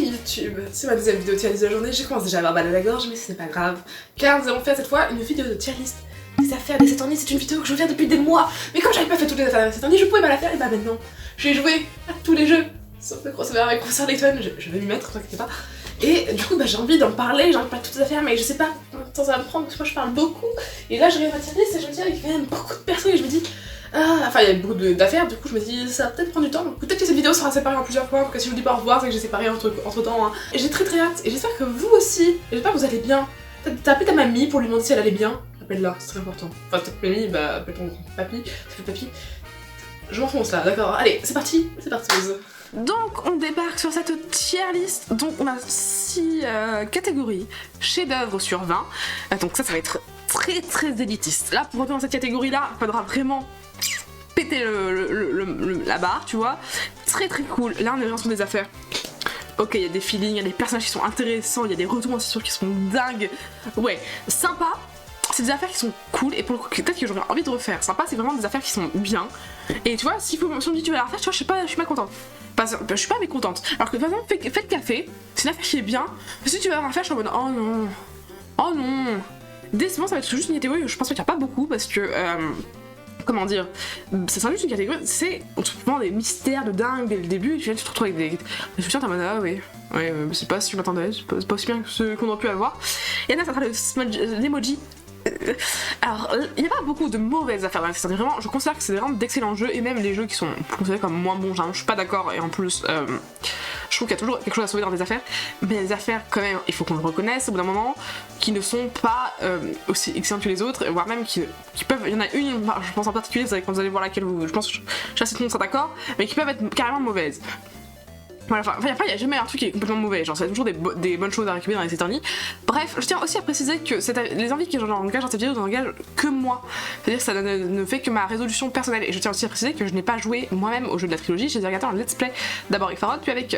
YouTube, c'est ma deuxième vidéo tier list de la journée, j'ai commencé déjà à avoir mal à la gorge mais c'est pas grave car nous allons faire cette fois une vidéo de tier list des affaires des 7 ans. C'est une vidéo que je veux faire depuis des mois mais comme j'avais pas fait toutes les affaires des 7 ans, je pouvais pas la faire et bah maintenant j'ai joué à tous les jeux sauf le crossover avec Professeur Layton, je vais m'y mettre, t'inquiète pas. Et du coup bah j'ai envie d'en parler, j'ai envie de parler de toutes les affaires mais je sais pas combien de temps ça va me prendre parce que moi je parle beaucoup et là je regarde ma tier list et je me dis avec quand même beaucoup de personnes et je me dis enfin il y a beaucoup d'affaires, du coup je me dis ça va peut-être prendre du temps, donc peut-être que cette vidéo sera séparée en plusieurs fois, donc si je vous dis pas au revoir c'est que j'ai séparé entre temps hein. Et j'ai très hâte, et j'espère que vous aussi, et j'espère que vous allez bien. T'as appelé ta mamie pour lui demander si elle allait bien, appelle-la, c'est très important. Enfin peut-être mamie, bah appelle ton papy, c'est le papy. Je m'enfonce là, d'accord, allez c'est parti. Donc on débarque sur cette tier list, donc on a 6 catégories, chef-d'œuvre sur 20, donc ça va être très élitiste. Là pour rentrer dans cette catégorie là, il faudra vraiment péter la barre, tu vois. Très cool. Là on est vraiment sur des affaires. Ok, il y a des feelings, il y a des personnages qui sont intéressants, il y a des retours en situation qui sont dingues. Ouais, sympa. C'est des affaires qui sont cool et pour le coup peut-être que j'aurais envie de refaire. Sympa, c'est vraiment des affaires qui sont bien. Et tu vois, si on me dit tu vas la refaire, tu vois, je suis pas contente. Je suis pas mécontente. Alors que par exemple, Faites Café, c'est une affaire qui est bien. Mais si tu vas la refaire, je suis en mode oh non. Oh non. Décemment, ça va être juste une catégorie, je pense qu'il n'y a pas beaucoup parce que comment dire, c'est juste une catégorie, c'est vraiment des mystères de dingue dès le début, et tu te retrouves avec des choses, t'es en mode ah oui, c'est pas si je m'attendais, c'est pas aussi bien que ce qu'on aurait pu avoir. Et là, ça sera l'emoji. Alors, il n'y a pas beaucoup de mauvaises affaires dans la vraiment, je considère que c'est vraiment d'excellents jeux, et même les jeux qui sont considérés comme moins bons, je suis pas d'accord, et en plus, je trouve qu'il y a toujours quelque chose à sauver dans des affaires, mais les affaires, quand même, il faut qu'on le reconnaisse au bout d'un moment, qui ne sont pas aussi excellentes que les autres, voire même qui peuvent. Il y en a une, je pense en particulier, quand vous allez voir laquelle je pense que je suis assez tout d'accord, mais qui peuvent être carrément mauvaises. Voilà, enfin, il n'y a jamais un truc qui est complètement mauvais, genre, c'est toujours des bonnes choses à récupérer dans les éternies. Bref, je tiens aussi à préciser que les envies que j'engage dans cette vidéo n'engagent que moi. C'est-à-dire que ça ne fait que ma résolution personnelle. Et je tiens aussi à préciser que je n'ai pas joué moi-même au jeu de la trilogie, j'ai regardé un let's play d'abord avec Farod, puis avec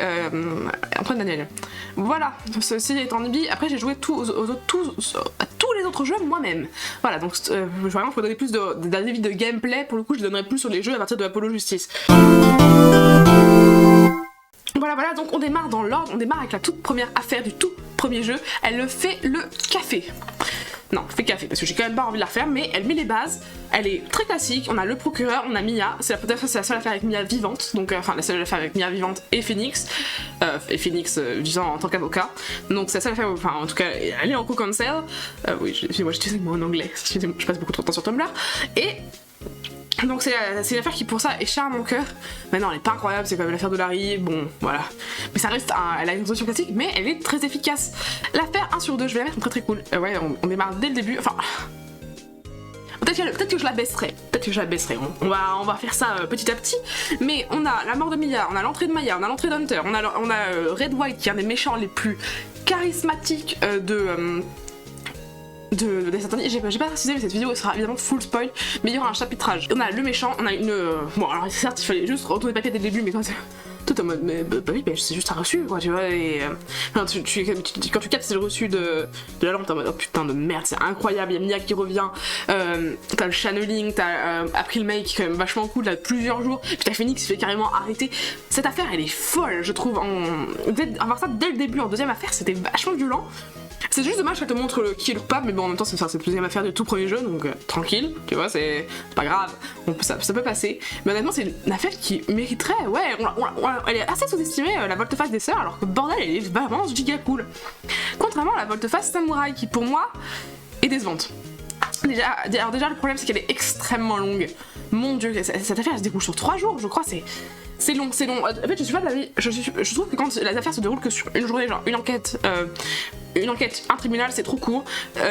Antoine Daniel. Voilà, ceci étant dit, après j'ai joué à tous les autres jeux moi-même. Voilà, donc vraiment pour donner plus d'avis de gameplay, pour le coup je donnerai plus sur les jeux à partir de Apollo Justice. Voilà, donc on démarre dans l'ordre, on démarre avec la toute première affaire du tout premier jeu, elle fait le café. Non, fait café, parce que j'ai quand même pas envie de la refaire, mais elle met les bases, elle est très classique, on a le procureur, on a Mia, c'est la seule affaire avec Mia vivante, donc enfin la seule affaire avec Mia vivante et Phoenix vivant en tant qu'avocat, donc c'est la seule affaire, enfin en tout cas elle est en co-counsel, oui, excusez-moi j'utilise le mot en anglais, je passe beaucoup trop de temps sur Tumblr, et donc c'est une affaire qui pour ça est chère à mon cœur. Mais non, elle est pas incroyable, c'est quand même l'affaire de Larry, bon voilà. Mais ça reste, elle a une résolution classique, mais elle est très efficace. L'affaire 1 sur 2, je vais la mettre très cool. Ouais, on démarre dès le début, enfin... Peut-être que je la baisserai, on va faire ça petit à petit. Mais on a la mort de Mia, on a l'entrée de Maya, on a l'entrée d'Hunter, on a Red White qui est un des méchants les plus charismatiques des Satanies. J'ai pas précisé mais cette vidéo sera évidemment full spoil, mais il y aura un chapitrage. On a le méchant, on a une... Bon alors certes il fallait juste retourner le papier dès le début mais quand tout en mode mais bah oui c'est juste un reçu quoi tu vois et quand tu captes c'est le reçu de la lampe t'es en mode oh putain de merde c'est incroyable, il y a Mia qui revient, t'as le channeling, t'as April May qui est quand même vachement cool, t'as plusieurs jours, puis t'as Phoenix qui se fait carrément arrêter. Cette affaire elle est folle je trouve, avoir ça dès le début en deuxième affaire c'était vachement violent. C'est juste dommage qu'elle te montre qui est le coupable, mais bon en même temps c'est la deuxième affaire du tout premier jeu, donc tranquille, tu vois, c'est pas grave, ça peut passer. Mais honnêtement c'est une affaire qui mériterait, elle est assez sous-estimée la volte-face des sœurs, alors que bordel elle est vraiment giga cool. Contrairement à la volte-face samouraï qui pour moi est décevante. Déjà le problème c'est qu'elle est extrêmement longue. Mon dieu, cette affaire elle se déroule sur 3 jours, je crois, c'est long. En fait, je suis pas d'avis. Je trouve que quand les affaires se déroulent que sur une journée, genre une enquête, un tribunal, c'est trop court.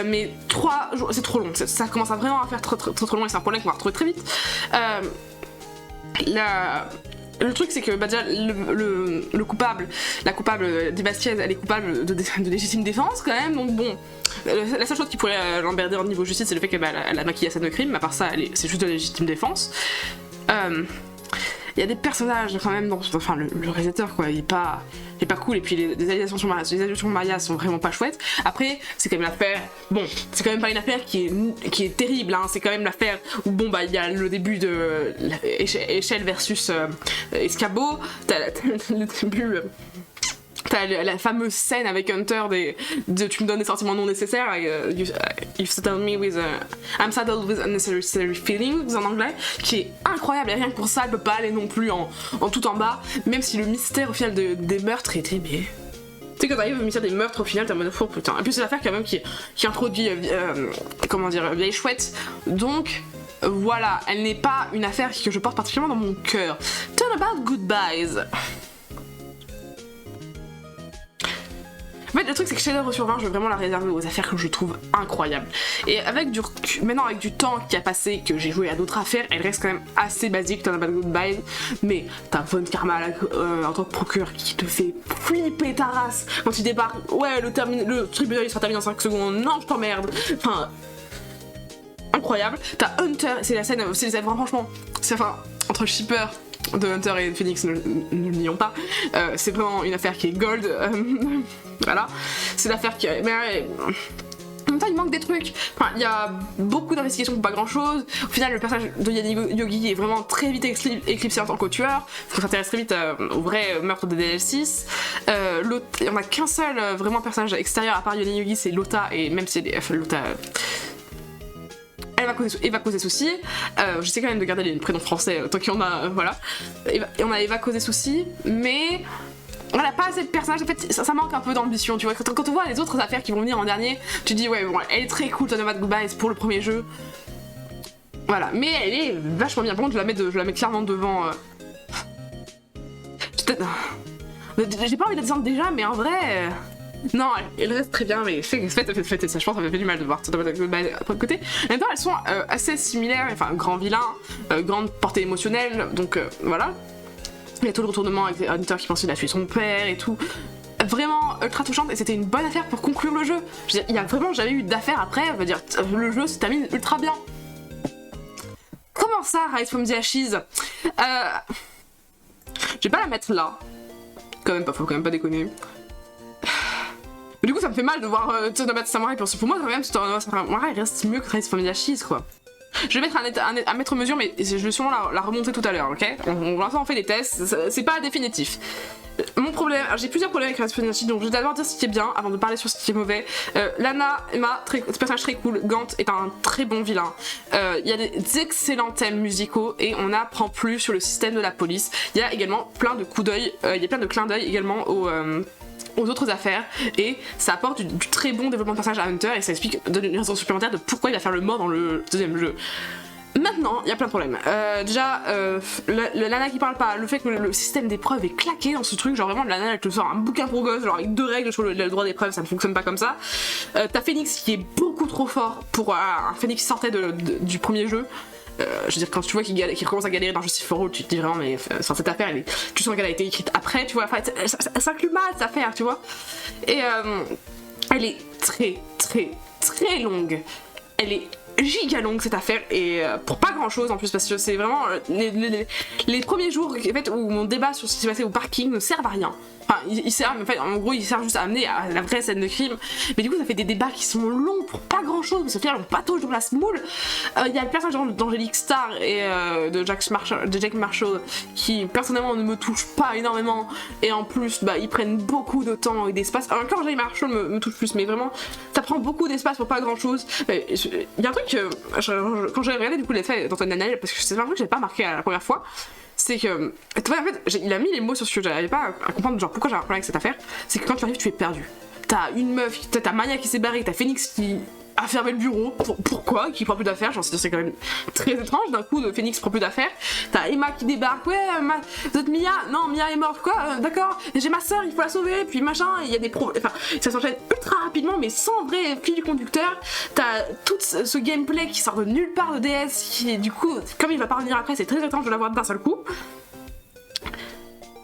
Mais 3 jours, c'est trop long. Ça commence à vraiment à faire trop long et c'est un problème qu'on va retrouver très vite. Le truc c'est que bah déjà la coupable Debasquez elle est coupable de légitime défense quand même, donc bon la seule chose qui pourrait l'emmerder au niveau justice c'est le fait qu'elle a maquillé la scène de crime, mais à part ça c'est juste de la légitime défense. Il y a des personnages quand même enfin le réalisateur quoi, il est pas cool, et puis les allégations sur Maya sont vraiment pas chouettes. Après c'est quand même l'affaire, bon c'est quand même pas une affaire qui est terrible hein. C'est quand même l'affaire où bon bah il y a le début de échelle versus escabeau, t'as le début T'as la fameuse scène avec Hunter de tu me donnes des sentiments non nécessaires, you saddle me with I'm saddled with unnecessary feelings en anglais, qui est incroyable, et rien que pour ça elle peut pas aller non plus en tout en bas, même si le mystère au final des meurtres était bien. Tu sais, quand t'arrives au mystère des meurtres, au final, t'es en mode, oh putain. Et puis c'est l'affaire quand même qui introduit, comment dire, Vieille Chouette. Donc, voilà, elle n'est pas une affaire que je porte particulièrement dans mon cœur. Turn About Goodbyes. En fait, le truc, c'est que chef-d'œuvre sur 20, je vais vraiment la réserver aux affaires que je trouve incroyables. Et avec maintenant, avec du temps qui a passé, que j'ai joué à d'autres affaires, elle reste quand même assez basique, Turn About Goodbyes. Mais t'as Von Karma en tant que procureur qui te fait flipper ta race quand tu débarques. Ouais, le tribunal il sera terminé en 5 secondes. Non, je t'emmerde. Enfin, incroyable. T'as Hunter, c'est la scène, franchement, c'est entre le shipper de Hunter et Phoenix, ne le nions pas, c'est vraiment une affaire qui est gold, voilà, c'est l'affaire qui... Mais, en même temps, il manque des trucs. Enfin, il y a beaucoup d'investigations pour pas grand chose. Au final, le personnage de Yanni Yogi est vraiment très vite éclipsé en tant que tueur. On s'intéresse très vite au vrai meurtre de DL6. On a qu'un seul vraiment personnage extérieur à part Yanni Yogi, c'est Lota, et même si Lota... Elle va causer souci. J'essaie quand même de garder les prénoms français tant qu'il y en a, voilà. Et on a Eva causer souci, mais on n'a pas assez de personnages. En fait, ça manque un peu d'ambition, tu vois. Quand on voit les autres affaires qui vont venir en dernier, tu te dis, ouais, bon, elle est très cool, Turn About Goodbyes pour le premier jeu. Voilà, mais elle est vachement bien. Par contre, je la mets clairement devant. J'ai pas envie de la descendre déjà, mais en vrai. Non, elle reste très bien, mais faites ça, je pense que ça m'a fait du mal de voir Turn About Goodbyes de côté. En même temps, elles sont assez similaires, enfin, grand vilain, grande portée émotionnelle, donc voilà. Il y a tout le retournement avec Hunter qui pensait qu'il a tué son père et tout. Vraiment ultra touchante, et c'était une bonne affaire pour conclure le jeu. Je veux dire, il y a vraiment jamais eu d'affaire après, on va dire, le jeu se termine ultra bien. Comment ça, Rise from the Ashes? Je vais pas la mettre là. Quand même pas, faut quand même pas déconner. Mais du coup, ça me fait mal de voir Turn About Samurai, parce que pour moi, quand même, Turn About Samurai reste mieux que Rise from the Ashes, quoi. Je vais mettre un mètre mesure, mais je vais sûrement la remonter tout à l'heure, ok? Pour l'instant, on fait des tests, c'est pas définitif. Mon problème, j'ai plusieurs problèmes avec Rise from the Ashes, donc je vais d'abord dire ce qui est bien avant de parler sur ce qui est mauvais. Lana, Emma, personnage très cool. Gant est un très bon vilain. Il y a des excellents thèmes musicaux et on apprend plus sur le système de la police. Il y a également plein de coups d'œil, il y a plein de clins d'œil également aux autres affaires, et ça apporte du très bon développement de personnage à Hunter, et ça explique une raison supplémentaire de pourquoi il va faire le mort dans le deuxième jeu. Maintenant, il y a plein de problèmes. Déjà, le Lana qui parle pas, le fait que le système d'épreuves est claqué dans ce truc, genre vraiment, Lana elle te sort un bouquin pour gosses, genre avec 2 règles sur le droit d'épreuve, ça ne fonctionne pas comme ça. T'as Phoenix qui est beaucoup trop fort pour un Phoenix qui sortait du premier jeu. Je veux dire, quand tu vois qu'il recommence à galérer dans Justice for All, tu te dis vraiment, mais cette affaire, tu sens qu'elle a été écrite après, tu vois, enfin, ça inclut mal cette affaire, tu vois. Et elle est très, très, très longue. Elle est giga longue cette affaire, et pour pas grand chose en plus, parce que c'est vraiment les premiers jours en fait, où mon débat sur ce qui s'est passé au parking ne servent à rien. Enfin, il sert, en fait, en gros, il sert juste à amener à la vraie scène de crime. Mais du coup, ça fait des débats qui sont longs pour pas grand chose, parce que finalement, on patauge dans la smoule. Il y a le personnage d'Angélique Starr et de Jack Marshall qui, personnellement, ne me touche pas énormément. Et en plus, bah, ils prennent beaucoup de temps et d'espace. Encore, Angélique Marshall me touche plus, mais vraiment, ça prend beaucoup d'espace pour pas grand chose. Il y a un truc, quand j'ai regardé du coup les faits d'Antoine Daniel, parce que c'est un truc que j'avais pas marqué à la première fois. C'est que, tu vois, en fait, il a mis les mots sur ce que j'arrivais pas à comprendre, genre pourquoi j'avais un problème avec cette affaire. C'est que quand tu arrives, tu es perdu. T'as une meuf, t'as Maya qui s'est barrée, t'as Phoenix qui a fermé le bureau. Pourquoi? Qui prend plus d'affaires? Genre, c'est quand même très étrange. D'un coup, Phoenix prend plus d'affaires. T'as Emma qui débarque. Ouais, vous êtes Mia? Non, Mia est morte. Quoi? D'accord. J'ai ma soeur, il faut la sauver. Puis machin, il y a des problèmes. Enfin, ça s'enchaîne ultra rapidement, mais sans vrai fil conducteur. T'as tout ce gameplay qui sort de nulle part de DS. Qui, du coup, comme il va pas revenir après, c'est très étrange de l'avoir d'un seul coup.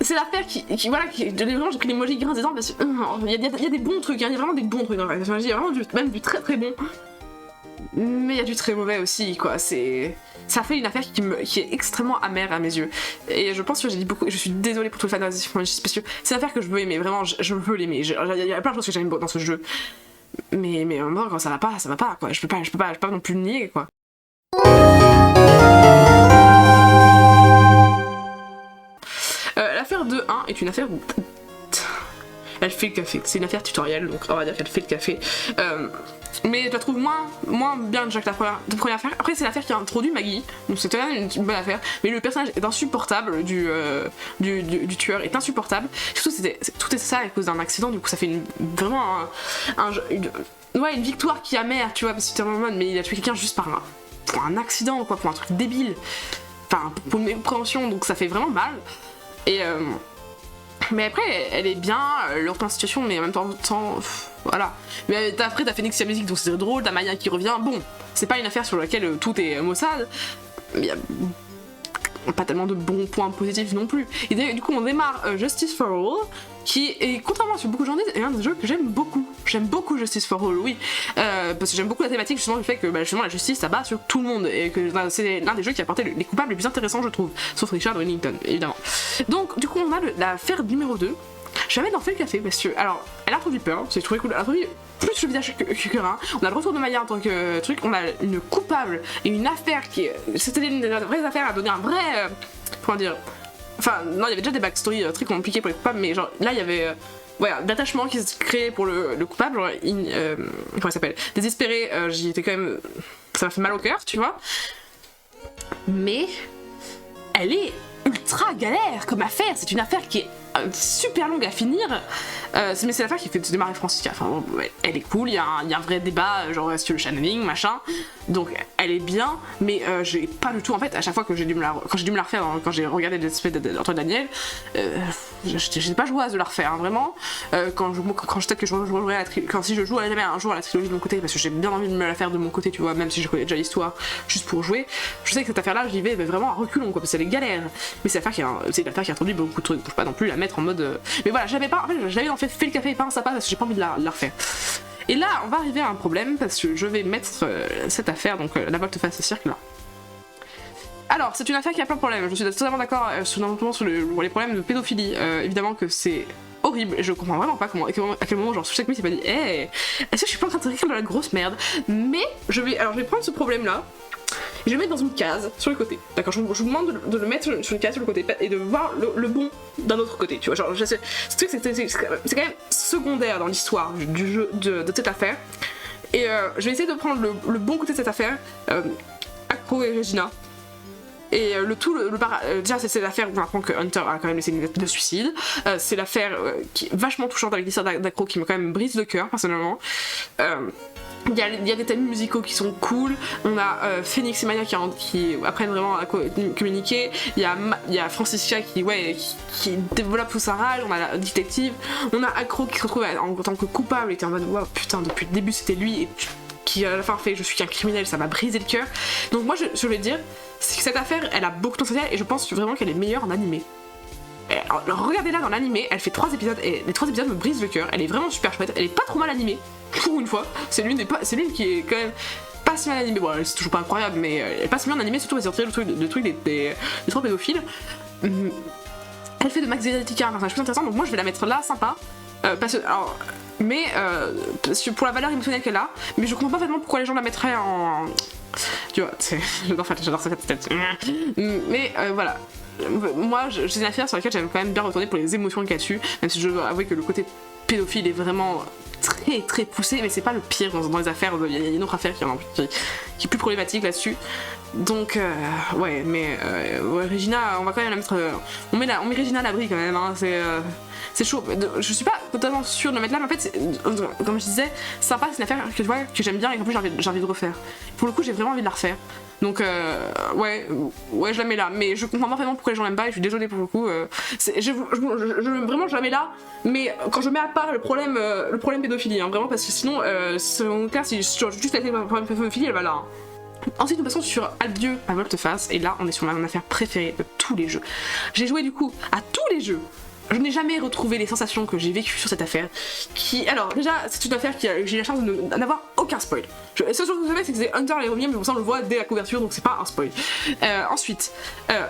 C'est l'affaire qui voilà, vraiment j'ai pris l'emoji grince des dents parce que il y a des bons trucs, hein, il y a vraiment des bons trucs dans la il y a vraiment même du très très bon, mais il y a du très mauvais aussi, quoi. Ça fait une affaire qui est extrêmement amère à mes yeux, et je pense que j'ai dit beaucoup, et je suis désolée pour tout le fan parce que c'est une affaire que je veux aimer, vraiment, je veux l'aimer, il y a plein de choses que j'aime dans ce jeu, mais moi quand ça va pas, quoi, je peux pas non plus le nier, quoi. L'affaire 2-1 est une affaire... elle fait le café. C'est une affaire tutoriel, donc on va dire qu'elle fait le café. Mais je la trouve moins bien déjà que la première affaire. Après, c'est l'affaire qui a introduit Maggie, donc c'est quand même une bonne affaire. Mais le personnage est insupportable du tueur est insupportable. Surtout, tout est ça à cause d'un accident, du coup, ça fait vraiment une victoire qui est amère, tu vois, parce que t'es en mode, mais il a tué quelqu'un juste pour un accident, quoi, pour un truc débile. Enfin, pour une mécompréhension, donc ça fait vraiment mal. Et mais après, elle est bien, leur situation, mais en même temps, voilà. Mais après, t'as Phoenix et musique, donc c'est drôle, t'as Maya qui revient. Bon, c'est pas une affaire sur laquelle tout est Mossad, mais il y a pas tellement de bons points positifs non plus. Et du coup, on démarre Justice for All, qui est, contrairement à ce que beaucoup de gens disent, est un des jeux que j'aime beaucoup. J'aime beaucoup Justice for All, oui. Parce que j'aime beaucoup la thématique, justement, du fait que justement, la justice, ça bat sur tout le monde. Et que c'est l'un des jeux qui a apporté les coupables les plus intéressants, je trouve. Sauf Richard Wellington, évidemment. Donc, du coup, on a l'affaire numéro 2. Je vais mettre dans Fait le café, parce que, alors, elle a introduit peur, c'est trouvé cool. Elle a introduit plus le visage que rien. On a le retour de Maya en tant que truc. On a une coupable et une affaire qui. C'était une vraie affaire à donner un vrai. Comment dire. Enfin, non, il y avait déjà des backstories très compliquées pour les coupables, mais genre là il y avait d'attachement qui se créait pour le coupable, genre, comment il s'appelle, désespéré, j'y étais quand même. Ça m'a fait mal au cœur, tu vois. Mais elle est ultra galère comme affaire, c'est une affaire qui est super longue à finir, mais c'est l'affaire qui fait démarrer Francisca. Enfin, elle est cool, il y a un vrai débat, genre est-ce que le channeling, machin, donc elle est bien, mais j'ai pas du tout, en fait, à chaque fois que j'ai dû me la refaire, quand j'ai regardé l'aspect d'Antoine Daniel, j'ai pas joué à de la refaire, hein, vraiment. Quand si je joue à un jour à la trilogie de mon côté, parce que j'ai bien envie de me la faire de mon côté, tu vois, même si je connais déjà l'histoire, juste pour jouer, je sais que cette affaire-là, j'y vais mais vraiment à reculons, quoi, parce qu'elle est galère. Mais c'est l'affaire qui a introduit beaucoup de trucs, je peux pas non plus la mettre en mode. Mais voilà, j'avais fait le café et pas un sapin parce que j'ai pas envie de la refaire. Et là, on va arriver à un problème parce que je vais mettre cette affaire, donc la volte-face et cirque là. Alors, c'est une affaire qui a plein de problèmes. Je suis totalement d'accord notamment sur les problèmes de pédophilie. Évidemment que c'est horrible et je comprends vraiment pas à quel moment genre chaque nuit c'est pas dit est-ce que je suis pas en train de écrire de la grosse merde. Mais je vais prendre ce problème là. Je vais le mettre dans une case sur le côté. D'accord, je vous demande de le mettre sur une case sur le côté et de voir le bon d'un autre côté. Tu vois, genre, ce truc c'est quand même secondaire dans l'histoire du jeu de cette affaire. Et je vais essayer de prendre le bon côté de cette affaire. Acro et Regina. Et déjà c'est l'affaire où on apprend que Hunter a quand même laissé une lettre de suicide. C'est l'affaire qui est vachement touchante avec l'histoire d'Acro qui me quand même brise le cœur personnellement. Il y a des thèmes musicaux qui sont cool. On a Phoenix et Maya qui apprennent vraiment à communiquer. Il y a Francisca qui développe tout sa rage. On a la détective. On a Acro qui se retrouve en tant que coupable et qui est en mode wow, putain, depuis le début c'était lui et qui à la fin fait je suis qu'un criminel, ça m'a brisé le cœur. Donc moi je vais dire, c'est que cette affaire elle a beaucoup de potentiel et je pense vraiment qu'elle est meilleure en animé. Alors, regardez-la dans l'animé, elle fait 3 épisodes et les 3 épisodes me brisent le cœur. Elle est vraiment super chouette, elle est pas trop mal animée pour une fois. C'est l'une qui est quand même pas si mal animée. Bon, c'est toujours pas incroyable, mais elle est pas si bien animée, surtout parce qu'elle retire le truc des trop pédophiles. Elle fait de Max Zedica un personnage plus intéressant, donc moi je vais la mettre là, sympa. Parce que pour la valeur émotionnelle qu'elle a, mais je comprends pas vraiment pourquoi les gens la mettraient en. Tu vois, j'adore cette tête. Mais voilà. Moi, j'ai une affaire sur laquelle j'aime quand même bien retourner pour les émotions qu'il y a dessus, même si je dois avouer que le côté pédophile est vraiment très très poussé, mais c'est pas le pire dans les affaires. Il y a une autre affaire qui est plus problématique là-dessus. Donc, Regina, on va quand même la mettre. On met Regina à l'abri quand même, hein, c'est chaud. Je suis pas totalement sûre de la mettre là, mais en fait, comme je disais, sympa, c'est une affaire que j'aime bien et qu'en plus j'ai envie de refaire. Pour le coup, j'ai vraiment envie de la refaire. Donc je la mets là, mais je comprends pas vraiment pourquoi les gens l'aiment pas et je suis désolée pour le coup. Vraiment je la mets là, mais quand je mets à part le problème pédophilie, hein, vraiment, parce que sinon, selon cas, si juste la le problème pédophilie, elle va là. Hein. Ensuite nous passons sur Adieu à volte-face et là on est sur mon affaire préférée de tous les jeux. J'ai joué du coup à tous les jeux. Je n'ai jamais retrouvé les sensations que j'ai vécues sur cette affaire. Alors déjà c'est une affaire j'ai eu la chance de n'avoir aucun spoil. La seule chose que vous savez c'est que c'est Hunter les revient, mais pour ça on le voit dès la couverture donc c'est pas un spoil. Ensuite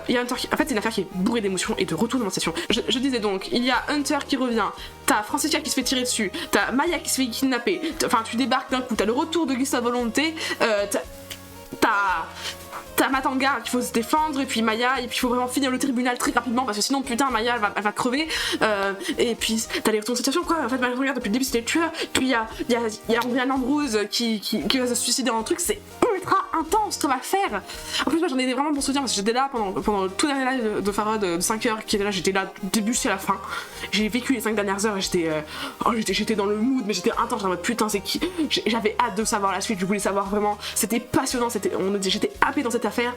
il y a Hunter en fait c'est une affaire qui est bourrée d'émotions et de retournements de station. Je disais donc il y a Hunter qui revient, t'as Francisca qui se fait tirer dessus, t'as Maya qui se fait kidnapper, enfin tu débarques d'un coup, t'as le retour de Gustave Volonté, t'as t'as Matanga qu'il faut se défendre, et puis Maya, et puis il faut vraiment finir le tribunal très rapidement parce que sinon putain Maya elle va crever, et puis t'as les retours de situation quoi. En fait Matanga depuis le début c'était le tueur, puis il y a Ryan Andrews qui va se suicider dans le truc, c'est ultra intense comme affaire. En plus moi j'en ai vraiment bon souvenir parce que j'étais là pendant le tout dernier live de Farah de 5 heures qui était là, j'étais là du début jusqu'à la fin, j'ai vécu les 5 dernières heures et j'étais dans le mood, mais j'étais intense, en mode putain c'est qui, j'avais hâte de savoir la suite, je voulais savoir vraiment, c'était passionnant, j'étais happée dans cette affaire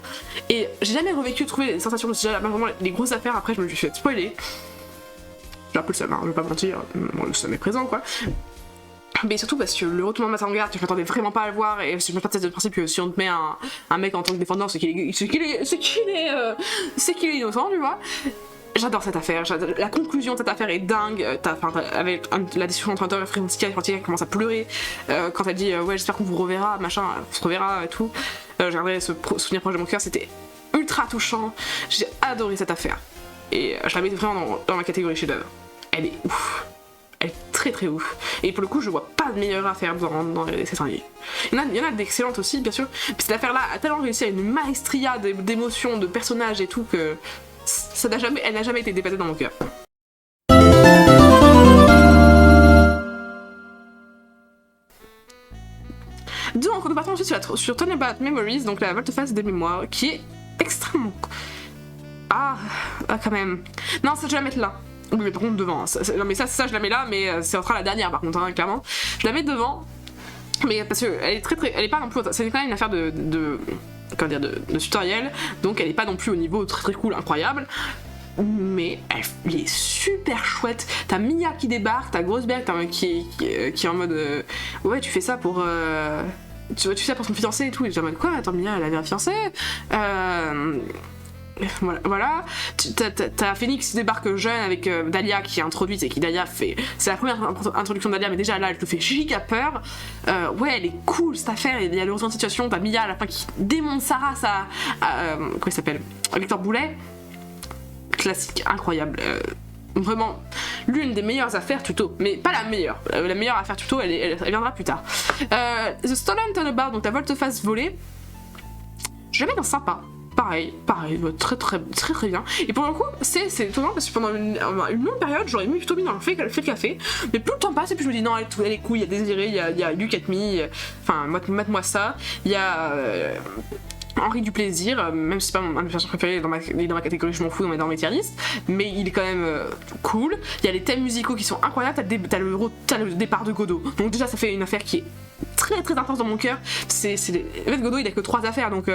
et j'ai jamais revécu trouver les sensations de ce genre, vraiment les grosses affaires. Après je me suis fait spoiler, j'ai un peu le seum, hein, je vais pas mentir, le seum est présent quoi. Mais surtout parce que le retournement de Matanga, je m'attendais vraiment pas à le voir, et je me partais du principe que si on te met un mec en tant que défendant, c'est qu'il est innocent, tu vois. J'adore cette affaire, la conclusion de cette affaire est dingue. Avec la discussion entre Hunter et Francesca, quand elle commence à pleurer, quand elle dit ouais j'espère qu'on vous reverra, machin, on se reverra et tout. J'ai gardé ce souvenir proche de mon cœur, c'était ultra touchant, j'ai adoré cette affaire. Et je la mets vraiment dans ma catégorie chef-d'œuvre. Elle est ouf. Elle est très très ouf. Et pour le coup, je vois pas de meilleure affaire dans les dessins animés. Il y en a d'excellentes aussi, bien sûr. Mais cette affaire-là a tellement réussi à une maestria d'émotions, de personnages et tout que elle n'a jamais été dépassée dans mon cœur. Donc, on partons ensuite sur Turn About Memories, donc la volte-face des mémoires, qui est extrêmement. Ah, quand même. Non, ça je vais la mettre là. Oui, mais par contre devant. Non, mais ça je la mets là, mais c'est la dernière par contre, hein, clairement. Je la mets devant, mais parce que elle est elle est pas non plus. C'est quand même une affaire de tutoriel, donc elle est pas non plus au niveau très très cool, incroyable. Mais elle est super chouette. T'as Mia qui débarque, t'as Grossberg qui est en mode ouais tu fais ça pour tu fais ça pour son fiancé et tout. Et j'en mode quoi, attends, Mia elle avait un fiancé, voilà. T'as Phoenix qui débarque jeune avec Dahlia qui est introduite, et qui Dahlia fait. C'est la première introduction de Dahlia, mais déjà là elle te fait giga peur. Ouais, elle est cool cette affaire. Il y a le retour de situation. T'as Mia à la fin qui démonte sa race comment il s'appelle, Victor Boulet. Classique, incroyable. Vraiment l'une des meilleures affaires tuto, mais pas la meilleure. La meilleure affaire tuto, elle viendra plus tard. The Stolen Turnabout, donc la volte-face volée, je la mets dans sympa. Pareil, très bien. Et pour le coup, c'est étonnant parce que pendant une longue période, j'aurais plutôt mis dans le fait café. Mais plus le temps passe, et puis je me dis non, elle est cool, il y a Désiré, il y a Luc Atmi, enfin, mate-moi ça. Il y a Henri du Plaisir, même si c'est pas un de mes personnages préférés dans ma catégorie, je m'en fous dans mes tier list, mais il est quand même cool. Il y a les thèmes musicaux qui sont incroyables, t'as le départ de Godot. Donc déjà, ça fait une affaire qui est très très intense dans mon cœur. En fait, Godot, il a que 3 affaires, donc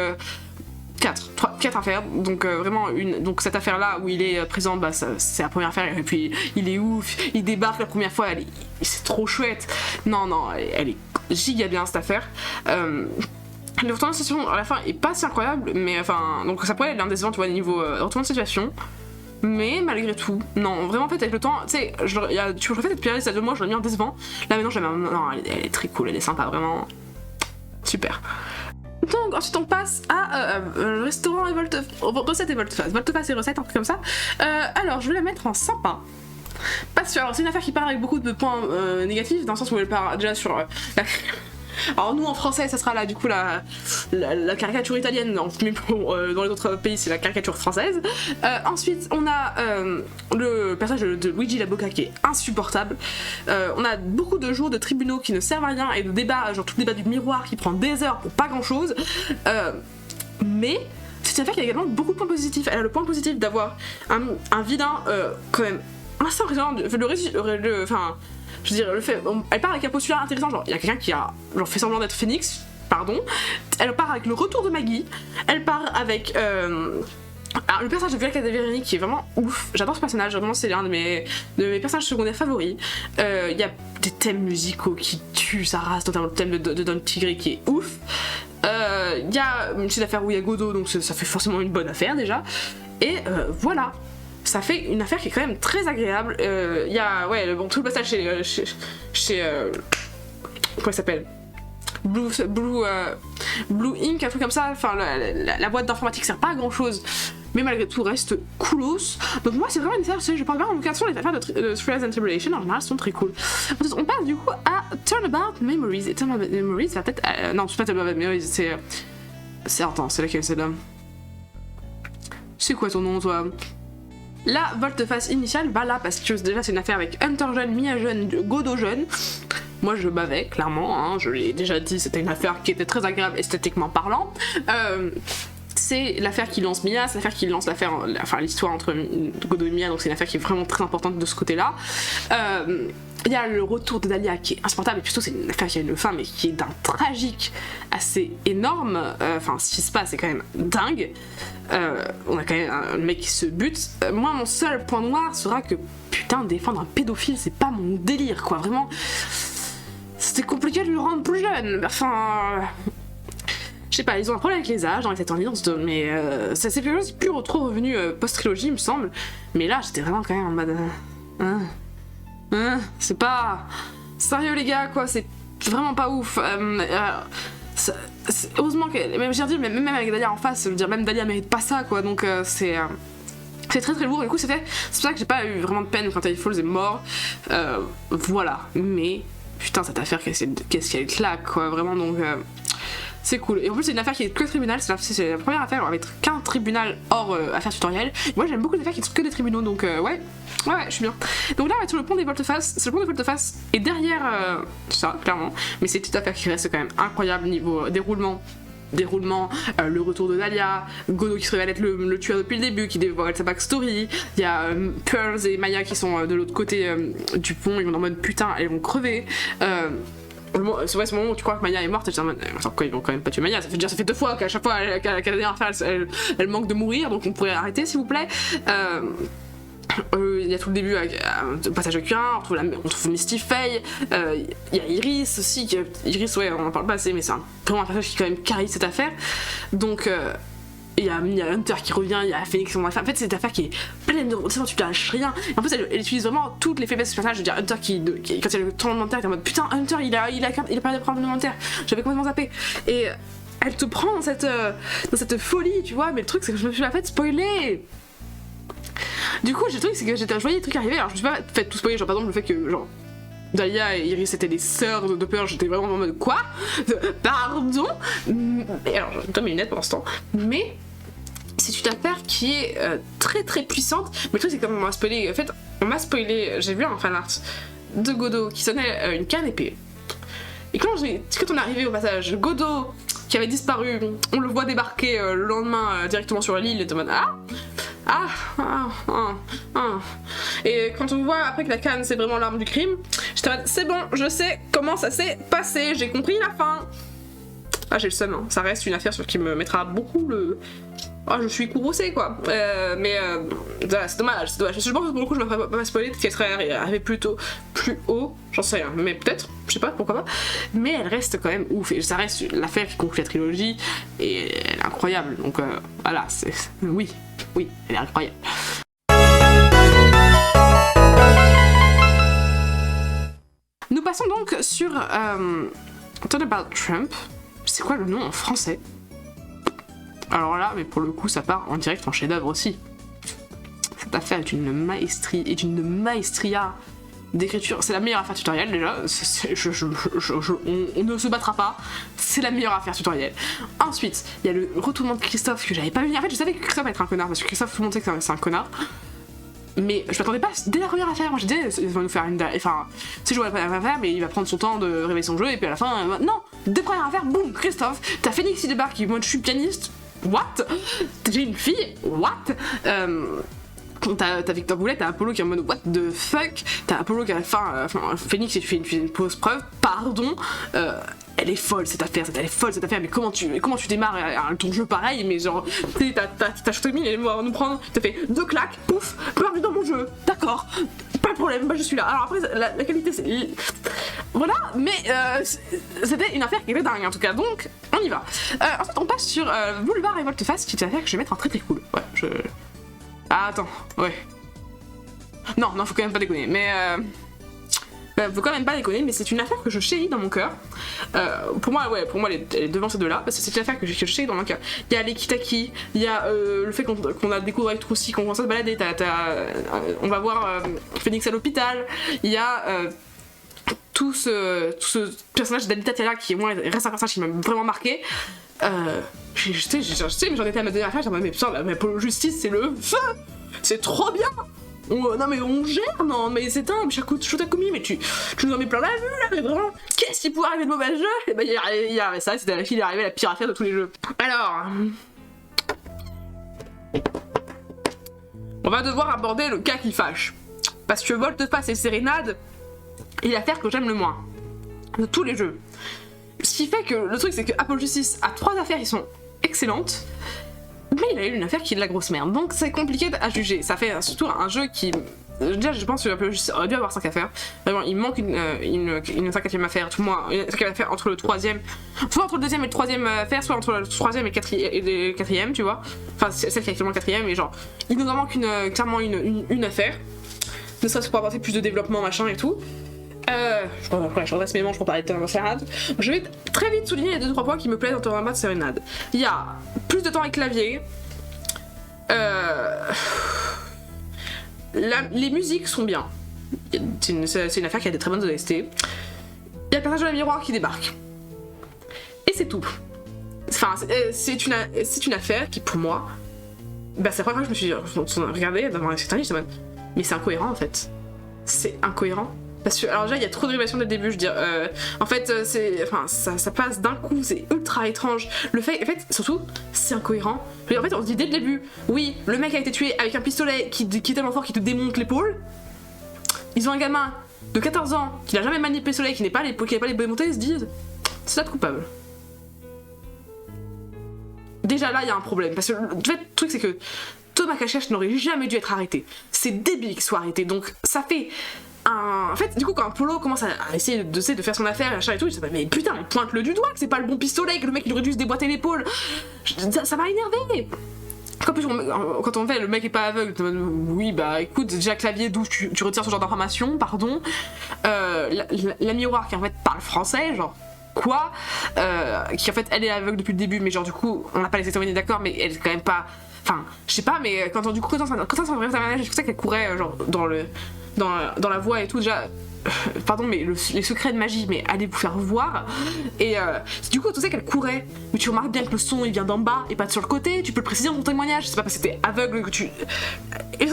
4 affaires, donc vraiment donc cette affaire là où il est présent, bah c'est la première affaire, et puis il est ouf, il débarque la première fois, c'est trop chouette. Non, elle est giga bien cette affaire. Le retournement de situation à la fin est pas si incroyable, mais enfin, donc ça pourrait être l'un des tu vois, niveau retournement de situation. Mais malgré tout, non, vraiment en fait avec le temps, tu sais, je refais cette période, ça 2 mois, je l'ai mis en décevant. Là maintenant, non, elle est très cool, elle est sympa, vraiment super. Donc ensuite on passe à restaurant et recette et volte-face et recette, un truc comme ça. Alors je vais la mettre en sympa. Parce que c'est une affaire qui part avec beaucoup de points négatifs, dans le sens où elle part déjà sur alors nous en français ça sera là du coup la caricature italienne, mais dans les autres pays c'est la caricature française. Ensuite on a le personnage de Luigi La Bocca qui est insupportable. On a beaucoup de jours de tribunaux qui ne servent à rien, et de débats, genre tout le débat du miroir qui prend des heures pour pas grand chose. Mais c'est une affaire qui a également beaucoup de points positifs. Elle a le point positif d'avoir un vilain quand même assez impressionnant. Je veux dire, elle part avec un postulat intéressant, genre il y a quelqu'un qui a fait semblant d'être Phoenix, pardon. Elle part avec le retour de Maggie. Elle part avec le personnage de Viola Cadaverini qui est vraiment ouf. J'adore ce personnage, vraiment c'est l'un de mes personnages secondaires favoris. Il y a des thèmes musicaux qui tuent sa race, notamment le thème de Don Tigre qui est ouf. Il y a une petite affaire où il y a Godot, donc ça fait forcément une bonne affaire déjà. Et voilà. Ça fait une affaire qui est quand même très agréable. Il y a tout le passage chez comment il s'appelle, Blue Ink, un truc comme ça. Enfin la boîte d'informatique sert pas à grand chose, mais malgré tout reste coolos. Donc moi c'est vraiment une affaire, je parle bien en location, les affaires de Thrills and Tribulation en général sont très cool. On passe du coup à Turnabout Memories. Et Turnabout Memories va peut-être non, c'est pas Turnabout Memories, c'est Attends, c'est laquelle celle-là? C'est quoi ton nom, toi? La volte-face initiale, bah là, parce que déjà c'est une affaire avec Hunter jeune, Mia jeune, Godot jeune. Moi je bavais, clairement, hein, je l'ai déjà dit, c'était une affaire qui était très agréable esthétiquement parlant. C'est l'affaire qui lance Mia, c'est l'affaire qui lance l'histoire entre Godot et Mia, donc c'est une affaire qui est vraiment très importante de ce côté-là. Il y a le retour de Dahlia qui est insupportable, et plutôt c'est une affaire qui a une fin, mais qui est d'un tragique assez énorme. Enfin, ce qui se passe, c'est quand même dingue. On a quand même un mec qui se bute. Moi, mon seul point noir sera que, putain, défendre un pédophile, c'est pas mon délire, quoi. Vraiment, c'était compliqué de le rendre plus jeune. Enfin... Je sais pas, ils ont un problème avec les âges dans les têtes en ligne, mais c'est plus trop revenu post-trilogie, il me semble. Mais là, j'étais vraiment quand même en mode... c'est pas... Sérieux, les gars, quoi, c'est vraiment pas ouf. Heureusement que... Même, j'ai dit, même avec Dahlia en face, je veux dire, même Dahlia mérite pas ça, quoi, donc c'est très très lourd. Du coup, c'est pour ça que j'ai pas eu vraiment de peine quand Ty Falls est mort. Voilà, mais... Putain, cette affaire, qu'est-ce qu'elle claque, quoi, vraiment, donc... C'est cool. Et en plus, c'est une affaire qui est que le tribunal. C'est la première affaire avec qu'un tribunal hors affaire tutoriel. Moi, j'aime beaucoup les affaires qui sont que des tribunaux, donc ouais, je suis bien. Donc là, on va être sur le pont des volte-face. Le pont des volte-face est derrière ça, clairement. Mais c'est une affaire qui reste quand même incroyable niveau déroulement, le retour de Dahlia, Godot qui se révèle être le tueur depuis le début, qui dévoile sa backstory. Il y a Pearls et Maya qui sont de l'autre côté du pont. Ils vont en mode putain, elles vont crever. C'est vrai, ce moment où tu crois que Maya est morte, et je dis en mode, ils vont quand même pas tuer Maya, ça fait 2 fois qu'à chaque fois qu'à la dernière affaire elle manque de mourir, donc on pourrait arrêter s'il vous plaît. Il y a tout le début avec le passage de Q1, on trouve Misty Faye, il y a Iris aussi, Iris ouais on en parle pas assez mais c'est vraiment un personnage qui quand même carry cette affaire, donc il y a Hunter qui revient, il y a Phoenix, en fait c'est une affaire qui est pleine de rebondissements, tu lâches rien. Et en plus elle utilise vraiment toutes les faiblesses de ce personnage. Je veux dire Hunter qui quand il y a le tremblement de terre, t'es en mode putain Hunter il a pas de tremblement de terre, j'avais complètement zappé. Et elle te prend dans cette folie, tu vois, mais le truc c'est que je me suis pas fait spoiler. Du coup le truc c'est que je voyais les trucs arriver, alors je me suis pas fait tout spoiler, genre par exemple le fait que genre Dahlia et Iris étaient les sœurs de Pearl, j'étais vraiment en mode quoi? Pardon? Et alors j'ai mes lunettes pour l'instant, mais c'est une affaire qui est très très puissante. Mais le truc c'est que comme on m'a spoilé, en fait on m'a spoilé, j'ai vu un fanart de Godot qui sonnait une canne épée. Et quand on est arrivé au passage, Godot qui avait disparu, on le voit débarquer le lendemain directement sur l'île et de mode et quand on voit après que la canne c'est vraiment l'arme du crime, j'étais en mode c'est bon, je sais comment ça s'est passé, j'ai compris la fin. J'ai le seum, hein. Ça reste une affaire sur qui me mettra beaucoup le... je suis courroucée quoi. Mais c'est dommage. Je pense que pour le coup je me ferais pas spoiler, peut-être qu'elle serait arrivée plus haut, j'en sais rien, mais peut-être, je sais pas, pourquoi pas. Mais elle reste quand même ouf, et ça reste l'affaire qui conclut la trilogie, et elle est incroyable, donc voilà, oui, elle est incroyable. Nous passons donc sur Talk About Trump. C'est quoi le nom en français? Alors là, mais pour le coup, ça part en direct en chef-d'œuvre aussi. Cette affaire est une maestria d'écriture. C'est la meilleure affaire tutoriel déjà. On ne se battra pas. C'est la meilleure affaire tutoriel. Ensuite, il y a le retournement de Christophe que j'avais pas vu. En fait, je savais que Christophe allait être un connard parce que Christophe, tout le monde sait que c'est un connard. Mais je m'attendais pas dès la première affaire. Moi j'ai dit, il va nous faire une. Enfin, c'est joué à la première affaire, mais il va prendre son temps de révéler son jeu, et puis à la fin. Non! Dès la première affaire, boum, Christophe, t'as Phoenix qui débarque, qui dit, moi je suis pianiste. What? J'ai une fille? What? T'as Victor Boulet, t'as Apollo qui est en mode what the fuck, t'as Apollo qui a Phoenix qui fait une pause preuve, pardon, elle est folle cette affaire, mais comment tu démarres ton jeu pareil, mais genre, t'as shooté 1000 et nous prendre, t'as fait 2 claques, pouf, bienvenue dans mon jeu, d'accord, pas de problème, bah je suis là. Alors après, la qualité c'est... Voilà, mais c'était une affaire qui était dingue en tout cas, donc on y va. Ensuite on passe sur Boulevard et Volte-Face, qui est une affaire que je vais mettre en très très cool, ouais, Ah attends, ouais. Non, faut quand même pas déconner, mais faut quand même pas déconner, mais c'est une affaire que je chéris dans mon cœur. Pour moi, elle est devant ces deux-là, parce que c'est une affaire que je chéris dans mon cœur. Il y a l'Ekitaki, il y a le fait qu'on a découvert avec Troussi, qu'on commence à se balader, on va voir Phoenix à l'hôpital, il y a tout ce personnage d'Alita Tiara qui, moi, reste un personnage qui m'a vraiment marqué. Je sais, mais j'en étais à ma dernière affaire, j'en mais putain, mais Polo Justice, c'est le feu. C'est trop bien. Non mais on gère, non mais c'est un Shotakumi, mais tu nous en mets plein la vue là, mais vraiment, qu'est-ce qui pourrait arriver de mauvais jeu? Et bah il y a ça, c'était il est arrivé la pire affaire de tous les jeux. Alors, on va devoir aborder le cas qui fâche. Parce que Volte-Face et Sérénade est l'affaire que j'aime le moins de tous les jeux. Ce qui fait que le truc c'est que Apollo Justice a 3 affaires qui sont excellentes, mais il a eu une affaire qui est de la grosse merde, donc c'est compliqué à juger. Ça fait surtout un jeu qui... Déjà je pense que Apollo Justice aurait dû avoir 5 affaires. Vraiment il manque une 5e affaire, tout moins une 5e affaire entre le 3e, soit entre le 2e et le 3e affaire, soit entre le 3e et le 4e, tu vois. Enfin celle qui est actuellement le 4e, et genre il nous en manque clairement une affaire. Ne serait-ce pour apporter plus de développement machin et tout. Je redresse mes manches pour parler de Sérénade. Je vais très vite souligner les 2-3 points qui me plaisent dans Tornado de Sérénade. Il y a plus de temps avec clavier. Les musiques sont bien. C'est une affaire qui a des très bonnes OST. Il y a le personnage de la miroir qui débarque. Et c'est tout. Enfin, c'est une affaire qui, pour moi, bah, c'est la première fois que je me suis regardé dans un certain livre, mais c'est incohérent en fait. C'est incohérent. Parce que, alors déjà, il y a trop de révélations dès le début, je veux dire. En fait, ça passe d'un coup, c'est ultra étrange. En fait, surtout, c'est incohérent. En fait, on se dit dès le début, oui, le mec a été tué avec un pistolet qui est tellement fort qu'il te démonte l'épaule. Ils ont un gamin de 14 ans qui n'a jamais manié le pistolet, qui n'a pas les démontés, ils se disent, c'est notre coupable. Déjà là, il y a un problème. Parce que, en fait, le truc, c'est que Thomas Cachache n'aurait jamais dû être arrêté. C'est débile qu'il soit arrêté. Donc, ça fait... En fait, du coup, quand Polo commence à essayer de faire son affaire, machin et tout, je dis, mais putain, mais pointe-le du doigt, que c'est pas le bon pistolet, que le mec il aurait dû se déboîter l'épaule. Ça m'a énervé. En plus, quand on fait le mec est pas aveugle, oui, bah écoute, déjà clavier, d'où tu retires ce genre d'informations, pardon. La miroir qui en fait parle français, genre. Quoi qui en fait elle est aveugle depuis le début, mais genre du coup, on n'a pas laissé terminer d'accord, mais elle est quand même pas. Enfin, je sais pas, mais quand du coup, quand on s'en revient, je sais qu'elle courait genre dans la voie et tout, déjà. Pardon, mais les secrets de magie, mais allez vous faire voir. Et du coup, tu sais qu'elle courait, mais tu remarques bien que le son il vient d'en bas et pas de sur le côté. Tu peux le préciser dans ton témoignage. C'est pas parce que t'es aveugle que tu. Et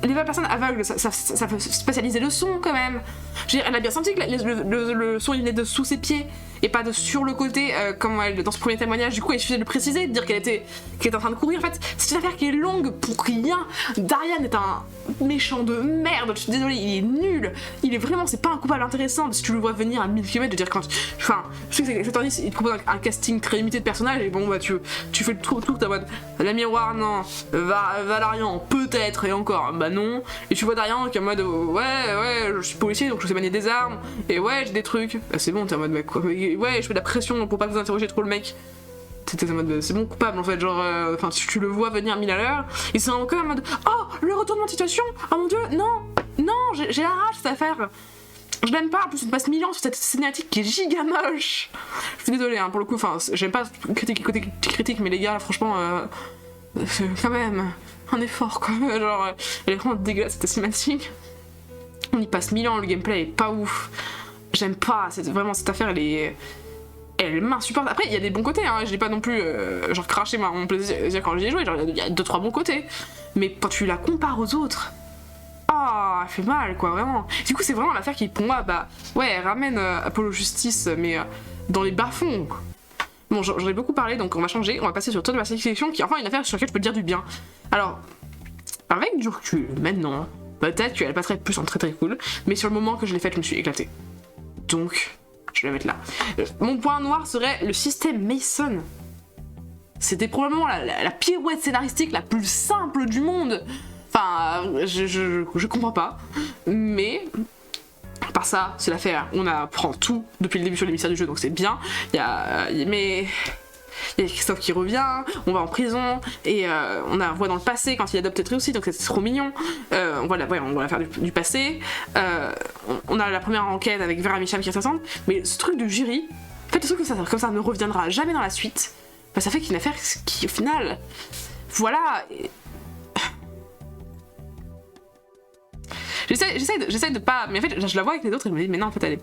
les personnes aveugles, ça peut spécialiser le son quand même. Je veux dire, elle a bien senti que le son il venait de sous ses pieds et pas de sur le côté, comme elle dans ce premier témoignage. Du coup, il suffisait de le préciser, de dire qu'elle était en train de courir. En fait, c'est une affaire qui est longue pour rien. Darian est un méchant de merde. Je suis désolée, il est nul. Il est vraiment, c'est pas un coupable intéressant. Si tu le vois venir à 1000 km, de dire quand. Enfin, je sais que cet indice, il te propose un casting très limité de personnages. Et bon, bah, tu fais le tour, t'as mode. La miroir, non. Valarian, peut-être, et encore, bah non. Et tu vois Darian qui est en mode, ouais, je suis policier donc je sais manier des armes. Et ouais, j'ai des trucs. Bah, c'est bon, t'es en mode, bah, quoi. Ouais, je fais de la pression pour pas que vous interrogez trop le mec. T'étais en mode, c'est bon, coupable en fait, genre, enfin, tu le vois venir 1000 à l'heure, et c'est encore en mode, oh, le retournement de situation, oh mon dieu, non, j'ai la rage cette affaire. Je l'aime pas, en plus on passe 1000 ans sur cette cinématique qui est giga moche. Je suis désolée, hein, pour le coup, enfin, j'aime pas critiquer côté critique, mais les gars, là, franchement, c'est quand même un effort, quoi, genre, elle est vraiment dégueulasse cette cinématique. On y passe 1000 ans, le gameplay est pas ouf. J'aime pas, vraiment, cette affaire, elle m'insupporte. Après, il y a des bons côtés, hein. Je n'ai pas non plus genre craché mon plaisir quand j'y ai joué, genre il y a 2-3 bons côtés. Mais quand tu la compares aux autres, elle fait mal quoi, vraiment. Du coup, c'est vraiment l'affaire qui, pour moi, bah ouais, elle ramène Apollo Justice, mais dans les bas-fonds. Bon, j'en ai beaucoup parlé, donc on va changer, on va passer sur Thomas Sélection, qui est enfin une affaire sur laquelle je peux te dire du bien. Alors, avec du recul, maintenant, peut-être qu'elle passerait plus en très très cool, mais sur le moment que je l'ai faite, je me suis éclatée. Donc. Je vais la mettre là. Mon point noir serait le système Mason. C'était probablement la pirouette scénaristique la plus simple du monde. Enfin, je comprends pas. Mais, à part ça, c'est l'affaire. On apprend tout depuis le début sur les mystères du jeu, donc c'est bien. Il y a Christophe qui revient, on va en prison, et on la voit dans le passé quand il adopte Tree aussi, donc c'est trop mignon. On va la faire du passé. On a la première enquête avec Vera Micham qui est intéressante, mais ce truc de jury, en fait, le truc comme ça ne reviendra jamais dans la suite, bah, ça fait qu'il y a une affaire qui, au final, voilà. J'essaie de pas. Mais en fait, je la vois avec les autres et je me dis, mais non, en fait, elle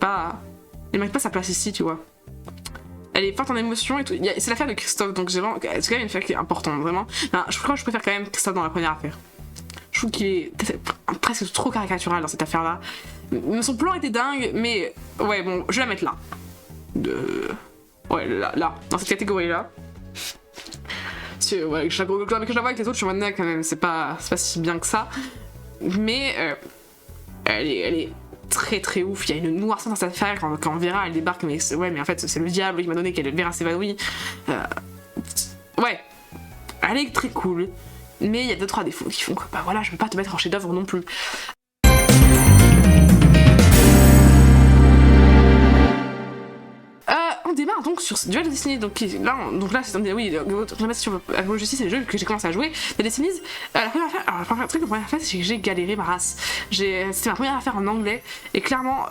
mérite pas sa place ici, tu vois. elle est forte en émotion et tout. C'est l'affaire de Christophe, donc c'est quand même une affaire qui est importante, vraiment. Enfin, je crois que je préfère quand même Christophe dans la première affaire. Je trouve qu'il est presque trop caricatural dans cette affaire-là. Son plan était dingue, mais ouais, bon, je vais la mettre là. Ouais, là, dans cette catégorie-là. Ouais, que je la vois avec les autres, je suis en mode quand même, c'est pas si bien que ça. Mais elle est très très ouf. Il y a une noirceur dans cette affaire quand Vera elle débarque, mais en fait c'est le diable qui m'a donné qu'elle Vera s'évanouit. Ouais, elle est très cool. Mais il y a 2-3 défauts qui font que bah voilà, je peux pas te mettre en chef-d'œuvre non plus. On démarre donc sur Duel Destiny, donc là c'est oui, je vais mettre sur Apollo Justice, c'est le jeu que j'ai commencé à jouer. The Destinies, la première affaire, c'est que j'ai galéré ma race. C'était ma première affaire en anglais, et clairement,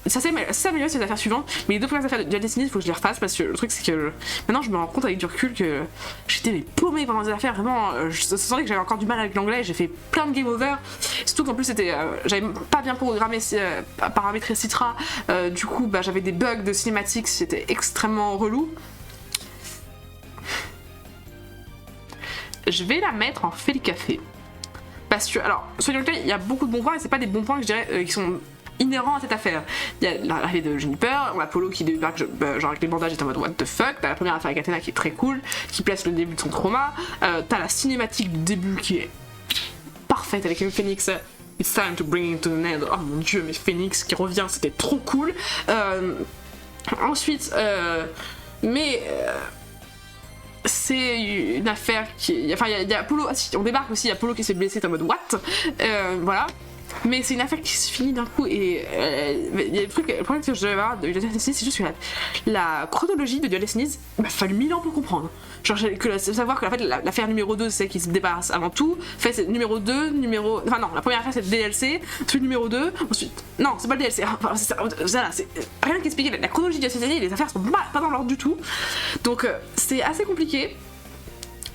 ça s'est amélioré sur les affaires suivantes, mais les 2 premières affaires de Duel Destiny, il faut que je les refasse, parce que le truc c'est que maintenant je me rends compte avec du recul que j'étais paumée pendant les affaires, vraiment, je sentais que j'avais encore du mal avec l'anglais, j'ai fait plein de game over, surtout qu'en plus j'avais pas bien paramétré Citra, du coup bah, j'avais des bugs de cinématiques, c'était extrêmement relou. Je vais la mettre en fait le café. Parce que, alors, soyons clairs, il y a beaucoup de bons points, et c'est pas des bons points que je dirais qui sont inhérents à cette affaire. Il y a l'arrivée de Juniper, on a Apollo qui débarque, genre avec les bandages, j'étais en mode what the fuck. T'as la première affaire avec Athena qui est très cool, qui place le début de son trauma. T'as la cinématique du début qui est parfaite avec Phoenix. It's time to bring it to an end. Oh mon dieu, mais Phoenix qui revient, c'était trop cool. Ensuite, c'est une affaire qui. Enfin, il y a Apollo. Ah, si, on débarque aussi, il y a Apollo qui s'est blessé, t'es en mode what. Voilà. Mais c'est une affaire qui se finit d'un coup et il y a le problème que je devais avoir de Duel Destiny, c'est juste que la chronologie de Duel Destiny, il m'a fallu 1000 ans pour comprendre. Genre, savoir que en fait, l'affaire numéro 2, c'est celle qui se débarrasse avant tout. Fait, c'est numéro 2, Enfin, non, la première affaire, c'est le DLC, ensuite numéro 2, ensuite. Non, c'est pas le DLC. Enfin, c'est rien qu'expliquer. La chronologie de Duel Destiny, les affaires sont pas dans l'ordre du tout. Donc, c'est assez compliqué.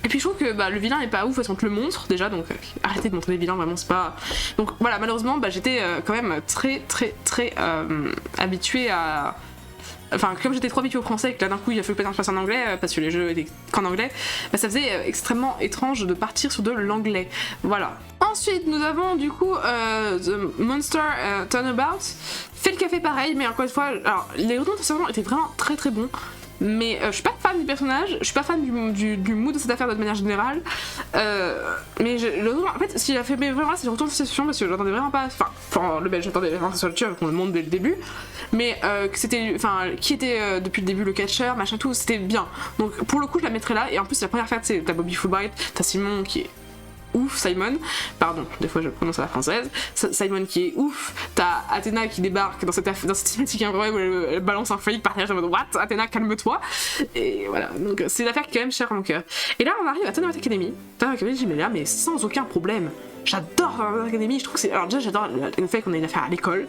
Et puis je trouve que bah, le vilain est pas ouf, parce qu'on te le montre déjà, donc arrêtez de montrer les vilains, vraiment c'est pas... Donc voilà, malheureusement bah, j'étais quand même très habituée à... Enfin, comme j'étais trop habituée au français et que là d'un coup il a fallu que je passe en anglais, parce que les jeux étaient qu'en anglais, bah, ça faisait extrêmement étrange de partir sur de l'anglais. Voilà. Ensuite, nous avons du coup The Monster Turnabout. Fait le café pareil, mais encore une fois, alors les retours de ce moment étaient vraiment très bons. Mais je suis pas fan du personnage, je suis pas fan du mood de cette affaire de manière générale. Mais en fait, si j'ai fait vraiment, c'est le retour de situation parce que j'attendais vraiment pas. Enfin, le belge, j'attendais vraiment que ce soit le tueur qu'on le montre dès le début. Mais que c'était. Enfin, qui était depuis le début le catcheur, machin tout, c'était bien. Donc pour le coup, je la mettrais là. Et en plus, la première affaire, c'est t'as Bobby Fulbright, t'as Simon qui est ouf, Simon, pardon, des fois je prononce à la française, Simon qui est ouf, t'as Athena qui débarque dans cette cinématique incroyable où elle balance un feuille par terre, je me dis what, Athena calme-toi, et voilà, donc c'est une affaire qui est quand même chère à mon cœur. Et là on arrive à Thunder Academy, je dis mais sans aucun problème, j'adore Thunder Academy, je trouve que c'est, alors déjà j'adore le fait qu'on ait une affaire à l'école,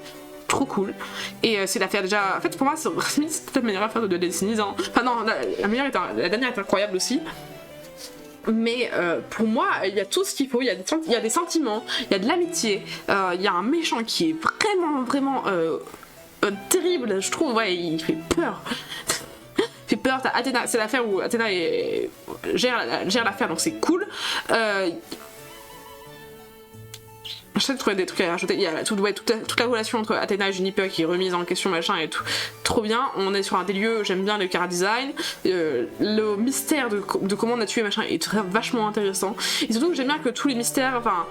trop cool, et c'est l'affaire déjà, en fait pour moi c'est peut-être la meilleure affaire de Destiny, hein. Enfin non, la dernière est incroyable aussi. Mais pour moi, il y a tout ce qu'il faut, il y a des sentiments, il y a de l'amitié, il y a un méchant qui est vraiment terrible, je trouve, ouais, il fait peur. Il fait peur, t'as Athena, c'est l'affaire où Athena gère l'affaire, donc c'est cool. J'essaie de trouver des trucs à rajouter. Il y a toute la relation entre Athena et Juniper qui est remise en question, machin et tout. Trop bien. On est sur un des lieux, j'aime bien le chara design. Le mystère de comment on a tué, machin, est vachement intéressant. Et surtout, j'aime bien que tous les mystères, enfin.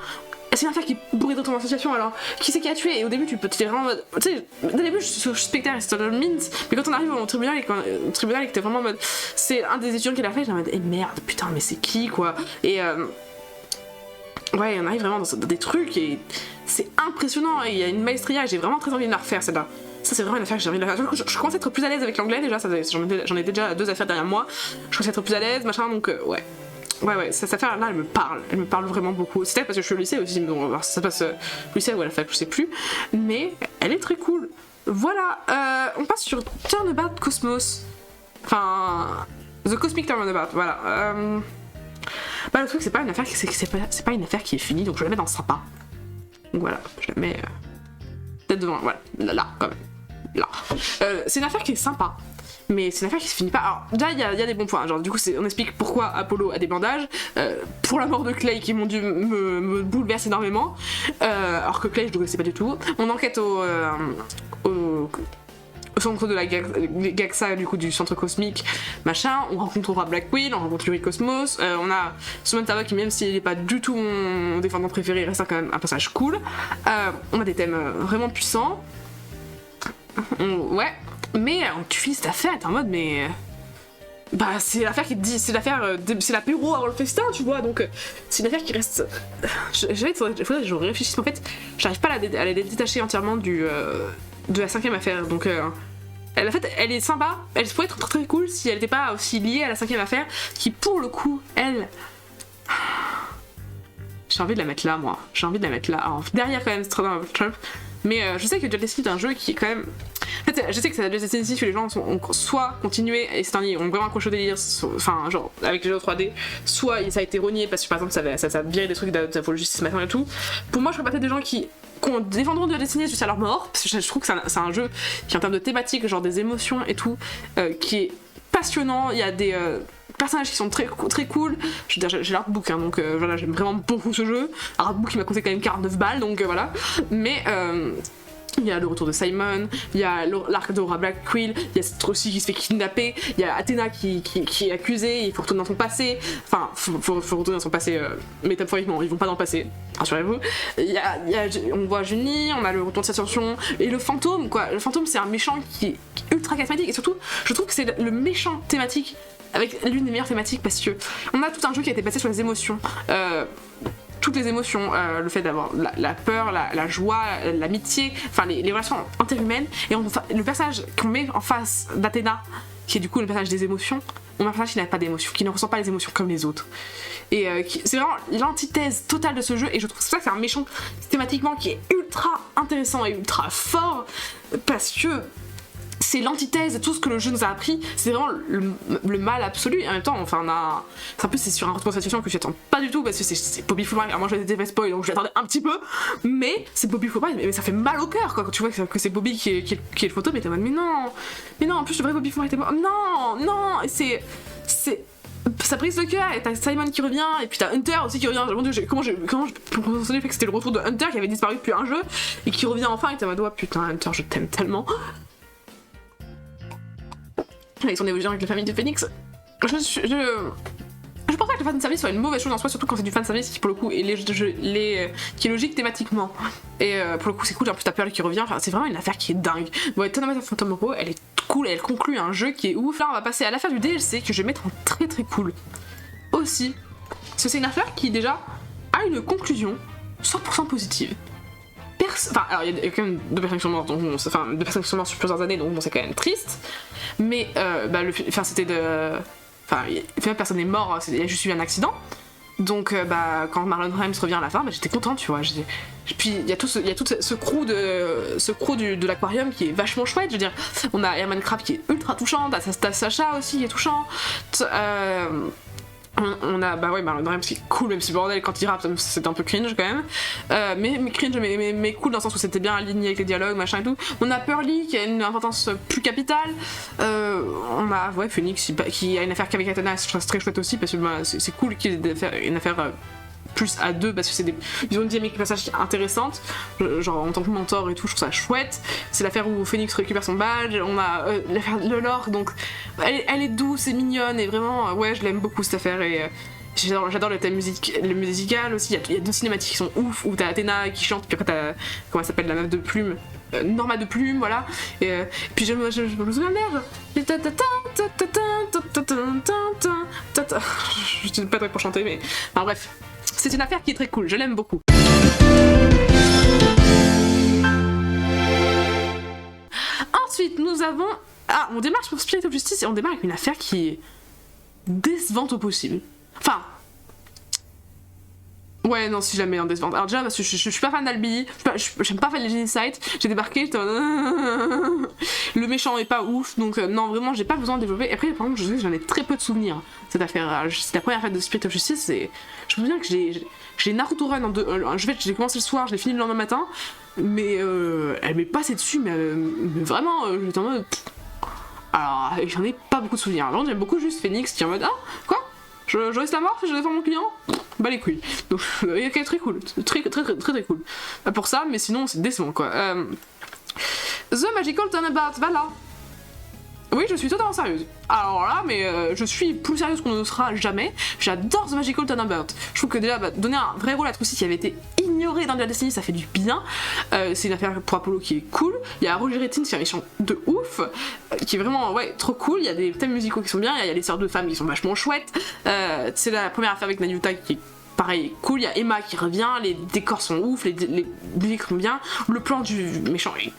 C'est une affaire qui pourrait être dans l'association, alors qui c'est qui a tué? Et au début, tu peux te dire vraiment. Tu sais, au début, je suis suspectaire et c'est un mint, mais quand on arrive au tribunal et que t'es vraiment en mode. C'est un des étudiants qui l'a fait, j'ai en mode, merde, putain, mais c'est qui, quoi? Et ouais, on arrive vraiment dans des trucs et c'est impressionnant et il y a une maestria et j'ai vraiment très envie de la refaire celle-là. Ça c'est vraiment une affaire que j'ai envie de la faire. Je commence à être plus à l'aise avec l'anglais déjà, j'en ai déjà 2 affaires derrière moi. Je commence à être plus à l'aise, machin, donc ouais. Ouais, cette affaire-là, elle me parle vraiment beaucoup. C'est peut-être parce que je suis au lycée aussi, mais on va voir si ça passe au lycée ou à la fac, je sais plus. Mais elle est très cool. Voilà, on passe sur Turnabout Cosmos. Enfin, The Cosmic Turnabout, voilà. Bah le truc c'est pas une affaire c'est pas une affaire qui est finie, donc je la mets dans sympa. Donc voilà, je la mets peut-être devant, voilà, là quand même. là. C'est une affaire qui est sympa. Mais c'est une affaire qui se finit pas. Alors, déjà, il y a des bons points. Genre, du coup, on explique pourquoi Apollo a des bandages. Pour la mort de Clay, qui, mon dieu, me bouleverse énormément. Alors que Clay, je ne le connaissais pas du tout. On enquête au centre de la Gaxa, du coup, du centre cosmique, machin. On rencontrera Black Quill, on rencontre Yuri Cosmos. On a Samantha qui, même s'il n'est pas du tout mon défendant préféré, reste quand même un passage cool. On a des thèmes vraiment puissants. Ouais. Mais tu finis cette affaire et t'es en mode mais bah c'est l'affaire qui te dit, c'est l'apéro avant le festin, tu vois, donc c'est une affaire qui reste. Il faudrait que je réfléchisse, en fait j'arrive pas à la détacher entièrement de la cinquième affaire, donc en fait elle est sympa, elle pourrait être très très cool si elle n'était pas aussi liée à la cinquième affaire qui pour le coup elle. J'ai envie de la mettre là, moi. J'ai envie de la mettre là. Alors, derrière, quand même, Stranded on Trump. Mais je sais que Justice League est un jeu qui est quand même. En fait, je sais que c'est la Justice League où les gens ont soit continué et c'est ont vraiment accroché au délire, enfin, genre, avec les jeux 3D, soit ça a été renié parce que par exemple ça a viré des trucs de justice maintenant et tout. Pour moi, je ferais partie des gens qui défendront de la Destiny jusqu'à leur mort, parce que je trouve que c'est un jeu qui, en termes de thématique, genre des émotions et tout, qui est passionnant. Il y a des. Personnages qui sont très, très cool. Je veux dire, j'ai l'artbook, hein, donc voilà, j'aime vraiment beaucoup ce jeu. L'artbook qui m'a coûté quand même 49 balles, donc voilà. Mais il y a le retour de Simon, il y a l'arc d'Aura Black Quill, il y a cette aussi qui se fait kidnapper, il y a Athéna qui est accusée, il faut retourner dans son passé. Enfin, faut retourner dans son passé métaphoriquement, ils vont pas dans le passé, rassurez-vous. On voit Junie, on a le retour de Situation, et le fantôme, quoi. Le fantôme, c'est un méchant qui est ultra charismatique, et surtout, je trouve que c'est le méchant thématique avec l'une des meilleures thématiques parce que on a tout un jeu qui a été basé sur les émotions. Toutes les émotions, le fait d'avoir la peur, la joie, l'amitié, enfin les relations interhumaines, et le personnage qu'on met en face d'Athéna, qui est du coup le personnage des émotions, on a un personnage qui n'a pas d'émotions, qui ne ressent pas les émotions comme les autres. Et c'est vraiment l'antithèse totale de ce jeu, et je trouve ça que c'est un méchant thématiquement qui est ultra intéressant et ultra fort, parce que c'est l'antithèse de tout ce que le jeu nous a appris, c'est vraiment le mal absolu, et en même temps, enfin, c'est sur un retour de situation que j'attends pas du tout, parce que c'est Bobby Fulbright, alors moi je déteste spoil, donc je l'attendais un petit peu, mais c'est Bobby Fulbright, mais ça fait mal au cœur, quoi, quand tu vois que c'est Bobby qui est le photo, mais t'es en mode, mais non, en plus le vrai Bobby Fulbright est mort, non, et c'est ça brise le cœur, et t'as Simon qui revient, et puis t'as Hunter aussi qui revient. Mon dieu, comment je peux penser le fait que c'était le retour de Hunter qui avait disparu depuis un jeu, et qui revient enfin, et t'es en mode, oh putain, Hunter, je t'aime tellement. Avec son évolution avec la famille de Phoenix. Je pense pas que le fanservice soit une mauvaise chose en soi, surtout quand c'est du fanservice qui pour le coup est qui est logique thématiquement. Et pour le coup c'est cool, en plus t'as Pearl qui revient, enfin, c'est vraiment une affaire qui est dingue. Bon, Tournament of Phantom Hero, elle est cool et elle conclut un jeu qui est ouf. Là on va passer à l'affaire du DLC que je vais mettre en très très cool. Aussi, parce que c'est une affaire qui déjà a une conclusion 100% positive. Enfin, alors il y a quand même deux personnes qui sont mortes, donc bon, enfin deux personnes qui sont mortes sur plusieurs années, donc bon, c'est quand même triste. Mais c'était de. Enfin, personne n'est mort, il y a juste eu un accident. Donc quand Marlon Rhymes revient à la fin, j'étais contente, tu vois. Puis il y a tout ce crew de l'aquarium qui est vachement chouette. Je veux dire, on a Herman Crab qui est ultra touchant, t'as Sacha aussi qui est touchant. On a Marlon Rhymes qui est cool, même si bordel quand il rappe c'est un peu cringe quand même, mais cringe mais cool dans le sens où c'était bien aligné avec les dialogues machin et tout. On a Pearly qui a une importance plus capitale, on a Phoenix qui a une affaire qu'avec Athéna, je trouve ça très chouette aussi parce que c'est cool qu'il ait une affaire plus à deux parce que ils ont une dynamique de passage intéressante, genre en tant que mentor et tout, je trouve ça chouette. C'est l'affaire où Phoenix récupère son badge, on a l'affaire de l'or, donc elle est douce et mignonne et vraiment ouais je l'aime beaucoup cette affaire et j'adore le thème musical aussi. Il y a deux cinématiques qui sont ouf où t'as Athéna qui chante puis après t'as comment elle s'appelle la meuf de Plume, Norma de Plume, voilà. Et puis je me souviens d'elle. Je suis pas très pour chanter mais enfin bref. C'est une affaire qui est très cool, je l'aime beaucoup. Ensuite, nous avons... on démarre sur Spirit of Justice et on démarre avec une affaire qui est décevante au possible. Enfin... Ouais, non, si jamais en décevante. Alors déjà, parce que je suis pas fan d'Albi, j'aime pas faire les Genocide, j'ai débarqué, j'étais le méchant est pas ouf, donc non, vraiment, j'ai pas besoin de développer. Et après, par contre, je sais que j'en ai très peu de souvenirs, cette affaire. C'est la première affaire de Spirit of Justice, et je me souviens que j'ai Naruto Run en deux... j'ai commencé le soir, je l'ai fini le lendemain matin, mais elle m'est passée dessus, mais vraiment, j'étais en mode... Alors, j'en ai pas beaucoup de souvenirs. Alors, j'aime beaucoup juste Phoenix qui est en mode, ah, quoi? Je risque la mort si je défends mon client? Bah les couilles. Donc, ok, très cool. Très cool. Pour ça, mais sinon, c'est décevant, quoi. The Magical Turnabout, voilà. Oui, je suis totalement sérieuse. Alors là, mais je suis plus sérieuse qu'on ne sera jamais. J'adore The Magical Turnabout. Je trouve que déjà, donner un vrai rôle à Trucy qui avait été ignoré dans la Destiny, ça fait du bien. C'est une affaire pour Apollo qui est cool. Il y a Roger Rettins qui est un méchant de ouf, qui est vraiment, ouais, trop cool. Il y a des thèmes musicaux qui sont bien, il y a les sœurs de femmes qui sont vachement chouettes. C'est la première affaire avec Nanyuta qui est pareil, cool. Il y a Emma qui revient, les décors sont ouf, les musiques sont bien. Le plan du méchant est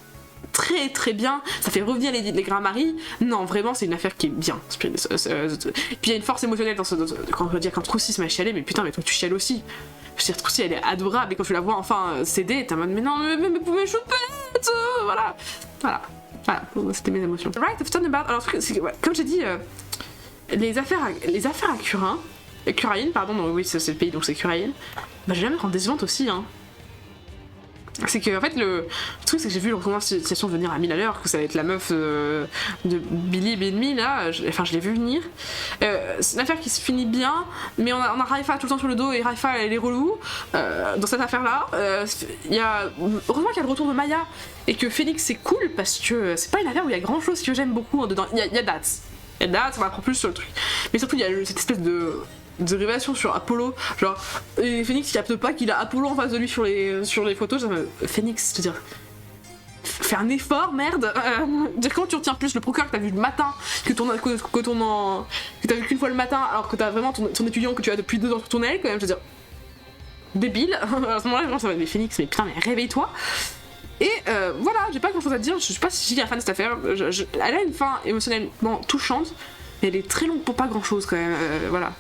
très bien, ça fait revenir les Grammari. Non, vraiment, c'est une affaire qui est bien. Puis il y a une force émotionnelle quand Trucy se met à chialer, mais putain, mais toi tu chiales aussi. Je veux dire, Trucy elle est adorable et quand tu la vois enfin céder, t'es en mode mais non, mais pouvez choupette, voilà, c'était mes émotions. Right of Turnabout, alors ouais, comme j'ai dit, les affaires à Curaïne, pardon, donc oui, c'est le pays, donc c'est Curaïne, bah j'ai jamais rendu décevante aussi, hein. C'est que en fait le truc c'est que j'ai vu le retournement de situation venir à 1000 à l'heure, que ça va être la meuf de Billy Benmi là, je l'ai vu venir. C'est une affaire qui se finit bien, mais on a Raifa tout le temps sur le dos et Raifa elle est relou dans cette affaire là. Heureusement qu'il y a le retour de Maya et que Phoenix c'est cool parce que c'est pas une affaire où il y a grand chose que j'aime beaucoup dedans. Il y a Dats, on apprend plus sur le truc, mais surtout il y a cette espèce de révélation sur Apollo, genre et Phoenix il capte pas qu'il a Apollo en face de lui sur les photos. Phoenix, je veux dire, fais un effort, merde. Dire quand tu retiens plus le procureur que t'as vu le matin que t'as vu qu'une fois le matin, alors que t'as vraiment ton étudiant que tu as depuis 2 ans sur ton aile, quand même, je veux dire, débile. À ce moment-là, ça va, mais Phoenix, mais putain, mais réveille-toi. Et voilà, j'ai pas grand chose à dire, je suis pas si fan de cette affaire. Elle a une fin émotionnellement touchante. Elle est très longue pour pas grand chose quand même, voilà.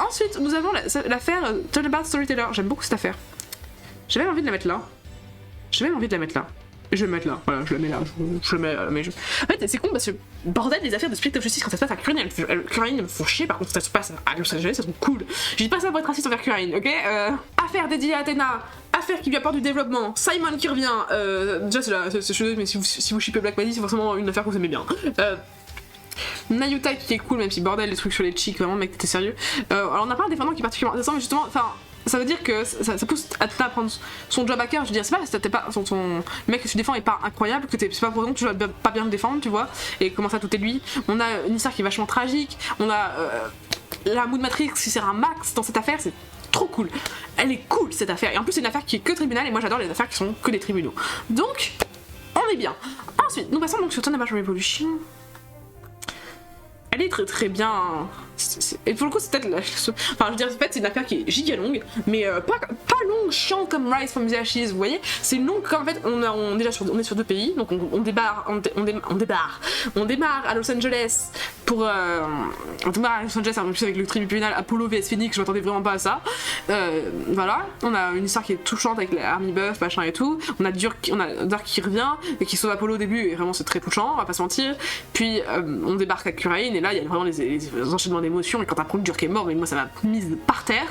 Ensuite, nous avons l'affaire Turnabout Storyteller. J'aime beaucoup cette affaire. J'avais envie de la mettre là. Je vais me mettre là, voilà, je la mets là, je le mets là, mais en fait, c'est con parce que, bordel, les affaires de Spirit of Justice, quand ça se passe à Curaine, elles me font chier, par contre, ça se passe à Los Angeles, elles sont cool. Je dis pas ça pour être raciste envers Curaine, ok. Affaire dédiée à Athéna, affaire qui lui apporte du développement, Simon qui revient, déjà c'est là, je suis désolée, mais si vous shippez Black Magie, c'est forcément une affaire que vous aimez bien. Nanyuta qui est cool, même si bordel, les trucs sur les cheeks, vraiment, mec, t'es sérieux. Alors, on n'a pas un défendant qui est particulièrement intéressant, mais justement, enfin, ça veut dire que ça pousse Athéna à prendre son job à cœur. Je veux dire, c'est pas parce que t'es pas, le mec que tu défends est pas incroyable, que c'est pas pour autant que tu dois pas bien le défendre, tu vois, et comment ça tout est lui. On a une histoire qui est vachement tragique, on a la Mood Matrix qui sert un max dans cette affaire, c'est trop cool. Elle est cool cette affaire, et en plus, c'est une affaire qui est que tribunal, et moi j'adore les affaires qui sont que des tribunaux. Donc, on est bien. Ensuite, nous passons donc sur Turnabout Revolution. Elle est très bien. Et pour le coup, c'est peut-être enfin, je veux dire, en fait, c'est une affaire qui est giga longue, mais pas longue, chiante comme Rise from the Ashes, vous voyez. C'est longue quand en fait, on est sur 2 pays, donc on démarre à Los Angeles pour. On démarre à Los Angeles en plus avec le tribunal Apollo vs Phoenix, je m'attendais vraiment pas à ça. Voilà, on a une histoire qui est touchante avec l'Army Buff, machin et tout. On a Dark qui revient et qui sauve Apollo au début, et vraiment c'est très touchant, on va pas se mentir. Puis on débarque à Curaine, et là il y a vraiment les enchaînements d'émotions, et quand t'apprends que Durk est mort, mais moi ça m'a mise par terre.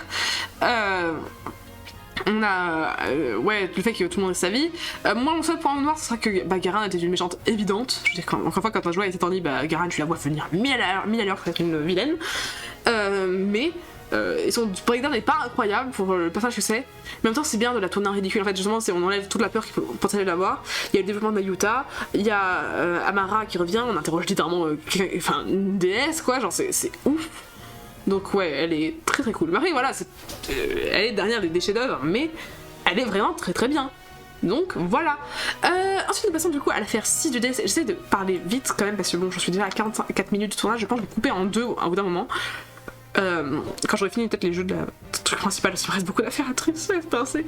On a ouais, le fait que tout le monde ait sa vie. Moi mon seul point noir ce sera que Garan était une méchante évidente. Je veux dire, encore une fois, quand on joué avec cette ornie, Garan tu la vois venir 1000 à l'heure pour être une vilaine. Mais et son breakdown n'est pas incroyable pour le personnage que c'est, mais en même temps c'est bien de la tourner en ridicule. En fait justement on enlève toute la peur qu'il peut potentiellement l'avoir. Il y a le développement de Nanyuta, il y a Amara qui revient, on interroge littéralement une déesse quoi, genre c'est ouf. Donc ouais, elle est très cool. Mais après voilà, elle est derrière des chefs-d'œuvre, mais elle est vraiment très bien. Donc voilà. Ensuite nous passons du coup à l'affaire 6 du DLC. J'essaie de parler vite quand même parce que bon, je suis déjà à 44 minutes de tournage, je pense que je vais couper en 2 au bout d'un moment. Quand j'aurai fini peut-être les jeux de la truc principal, il me reste beaucoup d'affaires à pincer.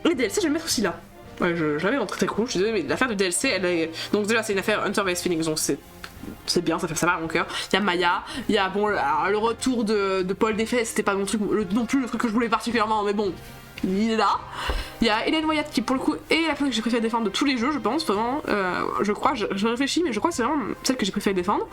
Les DLC, je vais le mettre aussi là. Ouais, je l'avais en très cool, je suis désolée, mais l'affaire de DLC, elle est. Donc déjà, c'est une affaire Hunter vs Phoenix, donc c'est bien, ça va à mon cœur. Il y a Maya, il y a bon, alors, le retour de Paul Defay, c'était pas mon truc, non plus le truc que je voulais particulièrement, mais bon, il est là. Il y a Hélène Wyatt qui pour le coup est la personne que j'ai préféré défendre de tous les jeux, je pense, vraiment. Je crois, je réfléchis, mais je crois que c'est vraiment celle que j'ai préféré défendre.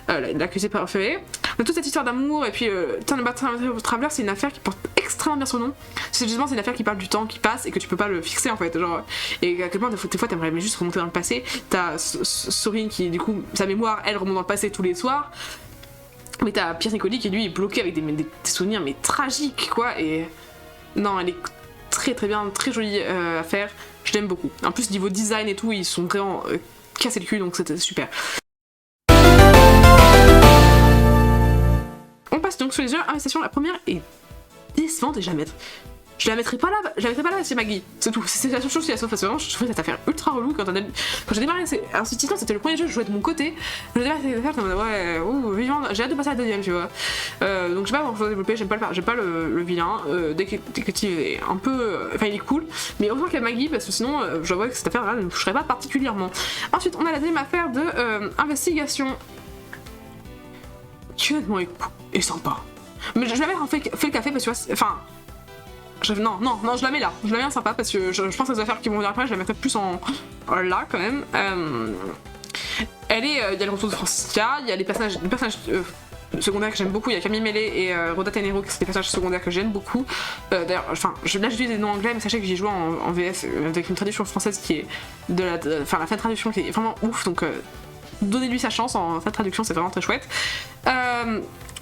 L'accusée préférée. On a toute cette histoire d'amour, et puis Turn About Traveler, c'est une affaire qui porte extrêmement bien son nom. C'est justement c'est une affaire qui parle du temps qui passe et que tu peux pas le fixer en fait. Genre, et à quel point des fois t'aimerais juste remonter dans le passé. T'as Sorin qui, du coup, sa mémoire, elle remonte dans le passé tous les soirs. Mais t'as Pierre Nicoli qui lui est bloqué avec des souvenirs mais tragiques quoi. Et non, elle est très très bien, très jolie à faire. Je l'aime beaucoup. En plus niveau design et tout, ils sont vraiment cassés le cul, donc c'était super. On passe donc sur les investigations. La première est décevante et je la mettrai pas là, c'est Maggie, c'est tout. C'est la seule chose qui a sauf parce que vraiment je trouvais cette affaire ultra relou quand j'ai démarré. Alors ce titre c'était le premier jeu que je jouais de mon côté. Je démarré cette affaire comme ouais, vivant, j'ai hâte de passer à la deuxième, tu vois. Donc j'ai pas grand chose à développer, j'aime pas le vilain. Détective est un peu, enfin il est cool, mais heureusement qu'il y a Maggie parce que sinon je vois que cette affaire là ne me toucherait pas particulièrement. Ensuite on a la deuxième affaire de investigation qui honnêtement est sympa. Mais je l'avais fait le café parce que enfin. Non, je la mets là. Je la mets en sympa parce que je pense que les affaires qui vont venir après, je la mettrai plus en là quand même. Il y a le retour de Francisca, il y a les personnages secondaires que j'aime beaucoup. Il y a Camille Mellet et Rhoda Tenero qui sont des personnages secondaires que j'aime beaucoup. D'ailleurs, enfin, là je dis des noms anglais, mais sachez que j'y joue en VF avec une traduction française qui est la fin de traduction qui est vraiment ouf. Donc donnez-lui sa chance en fin de traduction, c'est vraiment très chouette.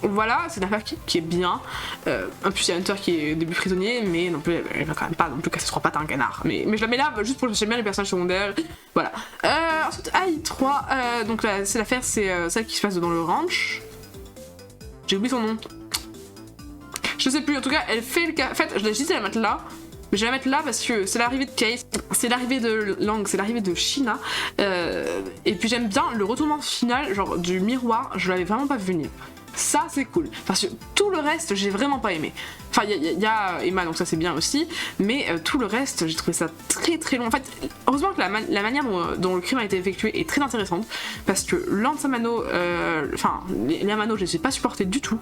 Voilà, c'est une affaire qui est bien. En plus, il y a Hunter qui est au début prisonnier, mais non plus, elle va quand même pas non plus casser 3 pattes à un canard. Mais je la mets là juste pour que j'aime bien les personnages secondaires. Voilà. Ensuite, AI3, donc là, c'est l'affaire, c'est celle qui se passe dans le ranch. J'ai oublié son nom. Je sais plus, en tout cas, elle fait le cas. En fait, je l'ai hésité à la mettre là. Mais je vais la mettre là parce que c'est l'arrivée de Case, c'est l'arrivée de Lang, c'est l'arrivée de Sheena. Et puis j'aime bien le retournement final, genre du miroir, je l'avais vraiment pas vu venir. Ça c'est cool, parce que tout le reste j'ai vraiment pas aimé. Enfin il y a Emma donc ça c'est bien aussi, mais tout le reste j'ai trouvé ça très très long. En fait heureusement que la manière dont le crime a été effectué est très intéressante, parce que Lance Mano, les Amano je les ai pas supportés du tout.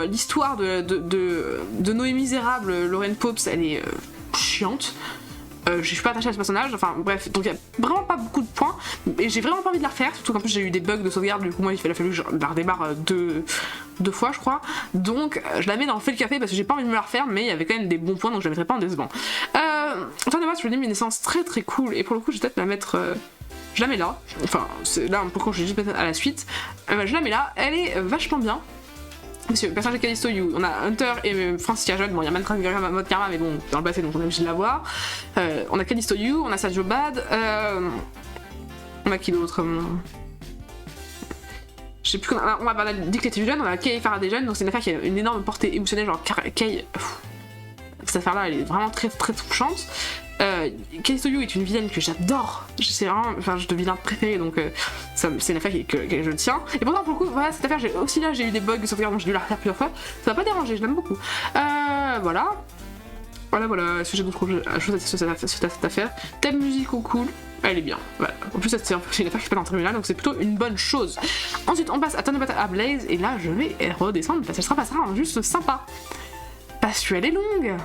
L'histoire de Noé Misérable, Lauren Popes, elle est chiante. Je suis pas attachée à ce personnage, enfin bref, donc il y a vraiment pas beaucoup de points, et j'ai vraiment pas envie de la refaire, surtout qu'en plus j'ai eu des bugs de sauvegarde, du coup moi il a fallu que je la redémarre deux fois je crois, donc je la mets dans Fait le café parce que j'ai pas envie de me la refaire, mais il y avait quand même des bons points donc je la mettrai pas en décevant. Enfin de base je lui dis une naissance très très cool, et pour le coup je vais peut-être la mettre... je la mets là, enfin c'est là pourquoi je vais juste mettre à la suite, je la mets là, elle est vachement bien. Monsieur, le personnage de Callisto You, on a Hunter et Francisca Jeune, bon il y a Mantra Mode Karma mais bon dans le passé donc on est obligé de la voir. On a Callisto You, on a Sergio Bad, on a qui d'autre je sais plus, on va parler de Détective Jeune, on a Kay Faraday Jeune, donc c'est une affaire qui a une énorme portée émotionnelle, genre Kay, cette affaire là elle est vraiment très très touchante. Callisto You est une vilaine que j'adore, c'est vraiment de vilain préféré, donc c'est une affaire que je tiens. Et pourtant pour le coup, voilà, cette affaire, j'ai eu des bugs de sauvegarde, donc j'ai dû la refaire plusieurs fois. Ça m'a pas dérangé, je l'aime beaucoup. Voilà. Est-ce que j'ai d'autres choses à dire sur cette affaire? Thème musicaux cool, elle est bien. Voilà. En plus, c'est une affaire qui se passe en tribunal, donc c'est plutôt une bonne chose. Ensuite, on passe à Turn About à Blaze, et là, je vais redescendre parce qu'elle sera juste sympa. Parce qu'elle est longue.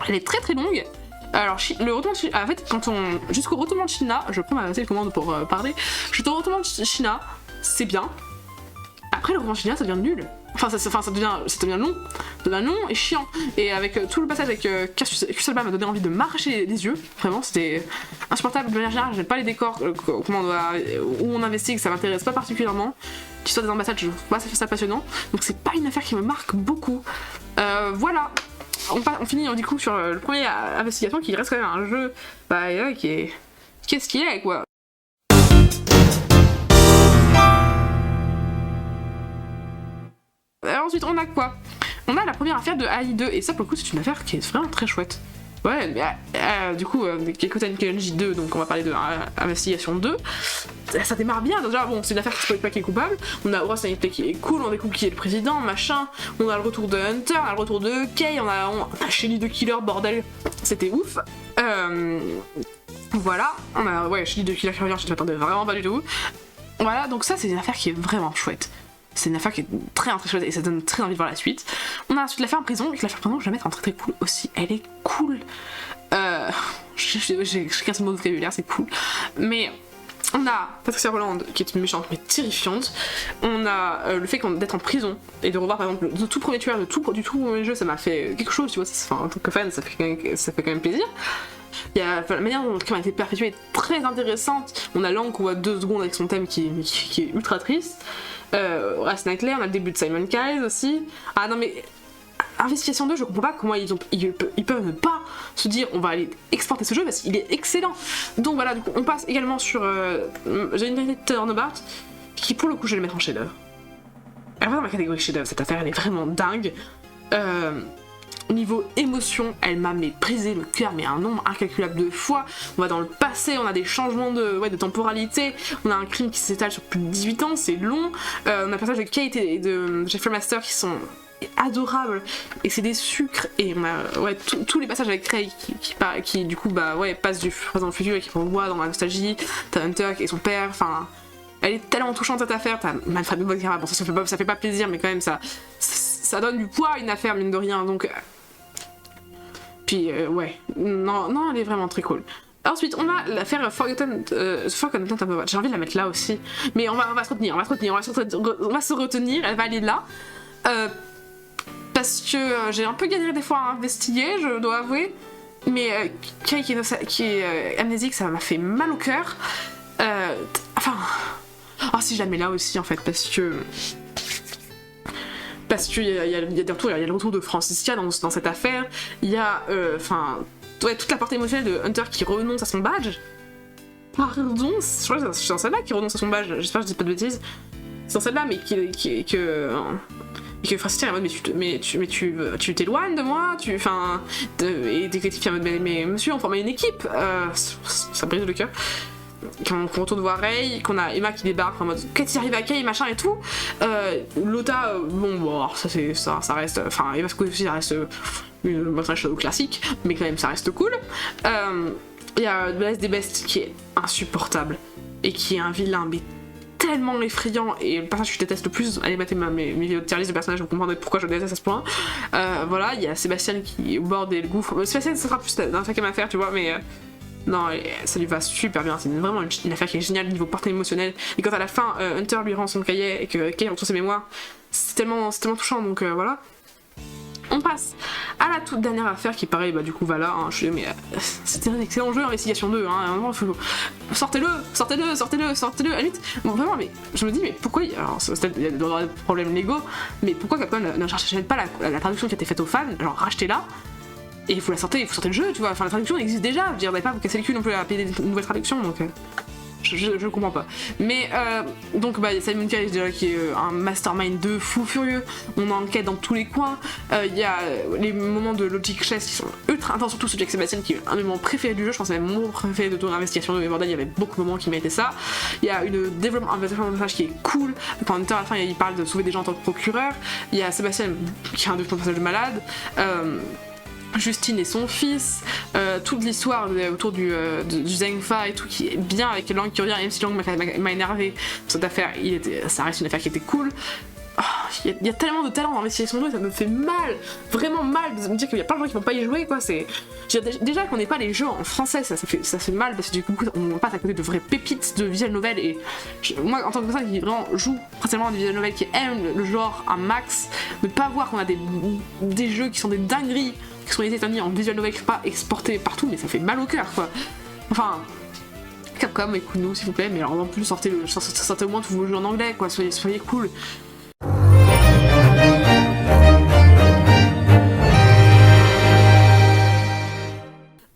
Elle est très très longue. Alors, le retournement de Sheena, en fait, jusqu'au retournement de Sheena, je prends ma télécommande pour parler. Jusqu'au retournement de Sheena, c'est bien. Après, le retournement de Sheena, ça devient nul. Ça devient long et chiant. Et avec tout le passage avec Cusalba m'a donné envie de m'arracher les yeux. Vraiment, c'était insupportable. De manière générale, j'aime pas les décors où on investigue, ça m'intéresse pas particulièrement. L'histoire des ambassades, je trouve pas ça passionnant. Donc, c'est pas une affaire qui me marque beaucoup. Voilà. On finit du coup sur le premier investigation qui reste quand même un jeu qui est... Qu'est-ce qu'il est quoi. Ensuite on a quoi? On a la première affaire de AI2 et ça pour le coup c'est une affaire qui est vraiment très chouette. Ouais, mais du coup, Kekoten Kenji 2, donc on va parler de Investigation 2. Ça démarre bien, déjà, bon, c'est une affaire qui spoil pas qui est coupable. On a Horace Sanité qui est cool, on découvre qui est le président, machin. On a le retour de Hunter, on a le retour de Kay, on a Shelly de Killer, bordel. C'était ouf. Voilà, on a Shelly de Killer qui revient, je ne m'attendais vraiment pas du tout. Voilà, donc ça, c'est une affaire qui est vraiment chouette. c'est une affaire qui est très chouette et ça donne très envie de voir la suite. On a ensuite l'affaire en prison, et l'affaire en prison, je vais la mettre en très cool aussi, elle est cool. J'ai 15 mots de vocabulaire, c'est cool. Mais on a Patricia Roland qui est une méchante mais terrifiante. On a le fait d'être en prison et de revoir par exemple le tout premier tueur du tout premier jeu, ça m'a fait quelque chose, tu vois, en tant que fan, ça fait quand même plaisir. Il y a la manière dont elle a été perpétuée est très intéressante. On a Lang qu'on voit 2 secondes avec son thème qui est ultra triste. Ras Knightley, on a le début de Simon Kyles aussi. Ah non mais Investigation 2, je comprends pas comment ils peuvent ne pas se dire on va aller exporter ce jeu parce qu'il est excellent. Donc voilà, du coup, on passe également sur j'ai une vérité de Turnabout qui pour le coup je vais le mettre en chef-d'œuvre. Elle va dans ma catégorie chef-d'œuvre, cette affaire elle est vraiment dingue. Niveau émotion, elle m'a brisé le cœur mais un nombre incalculable de fois. On va dans le passé, on a des changements de temporalité, on a un crime qui s'étale sur plus de 18 ans, c'est long. On a le personnage de Kate et de Jeffrey Master qui sont adorables et c'est des sucres, et on a tous les passages avec Ray qui du coup passent du présent au futur et qui revoit dans la nostalgie. T'as Hunter et son père, enfin elle est tellement touchante cette affaire. T'as Manfred Bogara, bon ça fait pas plaisir mais quand même ça donne du poids à une affaire mine de rien, donc puis non elle est vraiment très cool. Ensuite, on a l'affaire Forgotten Temple. J'ai envie de la mettre là aussi, mais on va se retenir, on va se retenir, elle va aller là. Parce que j'ai un peu galéré des fois à investiguer, je dois avouer. Mais Kay qui est amnésique, ça m'a fait mal au cœur. Si je la mets là aussi en fait, parce que il y a le retour de Francisca dans cette affaire. Il y a toute la portée émotionnelle de Hunter qui renonce à son badge. Pardon, je crois que c'est dans celle-là qui renonce à son badge, j'espère que je dis pas de bêtises. C'est dans celle-là, mais que Francisca est en mode mais tu t'éloignes de moi, et Détective est en mode mais monsieur on formait une équipe, ça brise le cœur. Qu'on retourne voir Ray, qu'on a Emma qui débarque en mode qu'est-ce qui arrive à Kay machin et tout. Lota ça reste, Emma Scott aussi ça reste une montage shadow classique mais quand même ça reste cool. Il y a Bless des Bestes qui est insupportable et qui est un vilain mais tellement effrayant, et le personnage que je déteste le plus, allez mater mes vidéos de tier list de personnages, vous comprendrez pourquoi je le déteste à ce point. Voilà, il y a Sébastien qui est au bord des gouffres. Sébastien ça sera plus d'un cinquième affaire tu vois, mais non, ça lui va super bien, c'est vraiment une affaire qui est géniale niveau portée émotionnelle. Et quand à la fin Hunter lui rend son cahier et que Kay retrouve ses mémoires, c'est tellement touchant, donc voilà. On passe à la toute dernière affaire qui pareil, du coup voilà, c'était un excellent jeu, Investigation 2, vraiment, sortez-le, à la limite, bon, vraiment, mais je me dis, mais pourquoi, alors il y a des problèmes légaux, mais pourquoi Capcom ne cherche pas la traduction qui a été faite aux fans, genre rachetez-la, et vous sortez le jeu, tu vois, la traduction existe déjà, je veux dire, vous n'allez pas vous casser le cul non plus à payer des nouvelles traductions, donc je comprends pas. Mais donc Simon Kyles déjà qui est un mastermind de fou furieux, on enquête dans tous les coins, il y a les moments de Logic Chess qui sont ultra intenses, surtout celui avec Sébastien qui est un des moments préférés du jeu, je pense que c'est mon préféré de tour d'investigation de bordel, il y avait beaucoup de moments qui méritaient ça. Il y a une développement de personnage qui est cool, quand Hunter à la fin il parle de sauver des gens en tant que procureur, il y a Sébastien qui est un développement de personnage de malade, Justine et son fils, toute l'histoire autour du Zhengfa et tout qui est bien avec Lang qui revient, même si Lang m'a énervé cette affaire, ça reste une affaire qui était cool. Il y a tellement de talent dans Investigation 2, ça me fait mal, vraiment mal de me dire qu'il y a plein de gens qui vont pas y jouer quoi. Déjà qu'on n'ait pas les jeux en français, ça fait mal parce que du coup on passe à côté de vraies pépites de visual novel, et moi en tant que personne qui vraiment joue principalement des visual novels, qui aime le genre un max, ne pas voir qu'on a des jeux qui sont des dingueries, qui sont établis en visual novel, qui sont pas exportés partout, mais ça fait mal au cœur quoi. Enfin, Capcom, écoute-nous s'il vous plaît, mais alors en plus sortez au moins tous vos jeux en anglais quoi, soyez cool.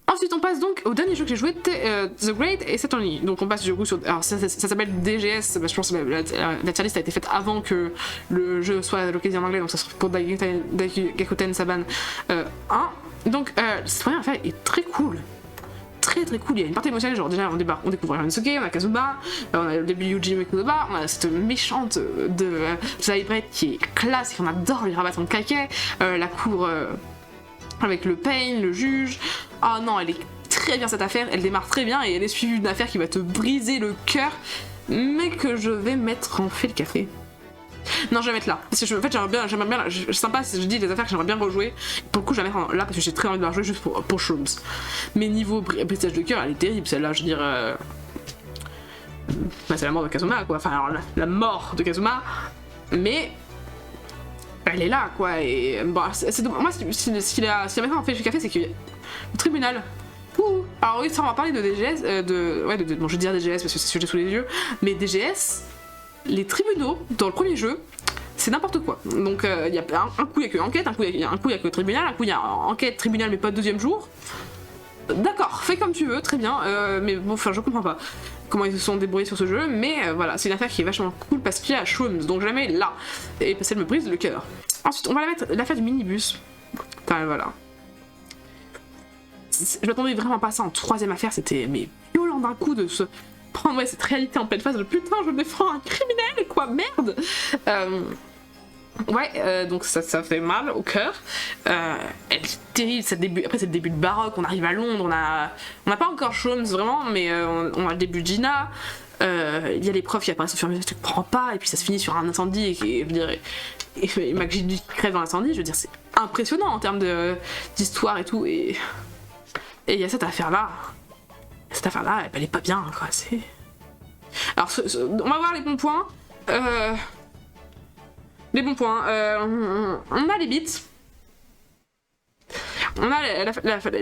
Ensuite on passe donc au dernier jeu que j'ai joué, The Great et Saturny. Donc on passe du coup sur... Alors ça s'appelle DGS, je pense que la tier list a été faite avant que le jeu soit localisé en anglais, donc ça sera pour Daikuten Saban 1. Donc cette première affaire est très cool. Très cool, il y a une partie émotionnelle, genre déjà on découvre Ryunosuke, on a Kazuba, on a le début Yuji Mekudoba, on a cette méchante de Zaibrette qui est classe et qu'on adore lui rabattre son caquet, la cour avec le Pain, le juge. Ah non, elle est très bien cette affaire, elle démarre très bien et elle est suivie d'une affaire qui va te briser le cœur, mais que je vais mettre en fait le café. Non, je vais mettre là. Parce que en fait, j'aimerais bien, c'est sympa, je dis des affaires que j'aimerais bien rejouer. Pour le coup, je vais la mettre là parce que j'ai très envie de la rejouer juste pour Shrooms. Mais niveau brisage de cœur, elle est terrible celle-là, je veux dire. Bah, c'est la mort de Kazuma, quoi. Enfin, alors la mort de Kazuma. Mais. Elle est là, quoi. Et. Bon, moi, ce qu'il a maintenant fait chez Café, c'est que le tribunal. Ouh. Alors, oui, ça, on va parler de DGS. Bon, je vais dire DGS parce que c'est ce que j'ai sous les yeux. Mais DGS. Les tribunaux dans le premier jeu, c'est n'importe quoi. Donc il y a un coup il y a que enquête, un coup il y a que tribunal, un coup il y a enquête, tribunal mais pas deuxième jour. D'accord, fais comme tu veux, très bien. Mais bon, enfin je comprends pas comment ils se sont débrouillés sur ce jeu, mais voilà, c'est une affaire qui est vachement cool parce qu'il y a Shrooms, donc jamais là. Et parce qu'elle me brise le cœur. Ensuite, on va la mettre l'affaire du minibus. Putain, voilà. Je m'attendais vraiment pas à ça en troisième affaire, c'était mais violent d'un coup de se prendre cette réalité en pleine face de putain je défends un criminel quoi merde donc ça fait mal au cœur. Elle est terrible cette début. Après c'est le début de Baroque, on arrive à Londres, on n'a pas encore Shrooms vraiment mais on a le début de Gina. Il y a les profs qui apparaissent au fur et à mesure, tu comprends pas et puis ça se finit sur un incendie et je veux dire et McGee qui crève dans l'incendie, je veux dire c'est impressionnant en termes d'histoire et tout et il y a cette affaire là. Cette affaire-là, elle est pas bien, quoi, c'est... Alors, on va voir les bons points. Les bons points. On a les beats. On a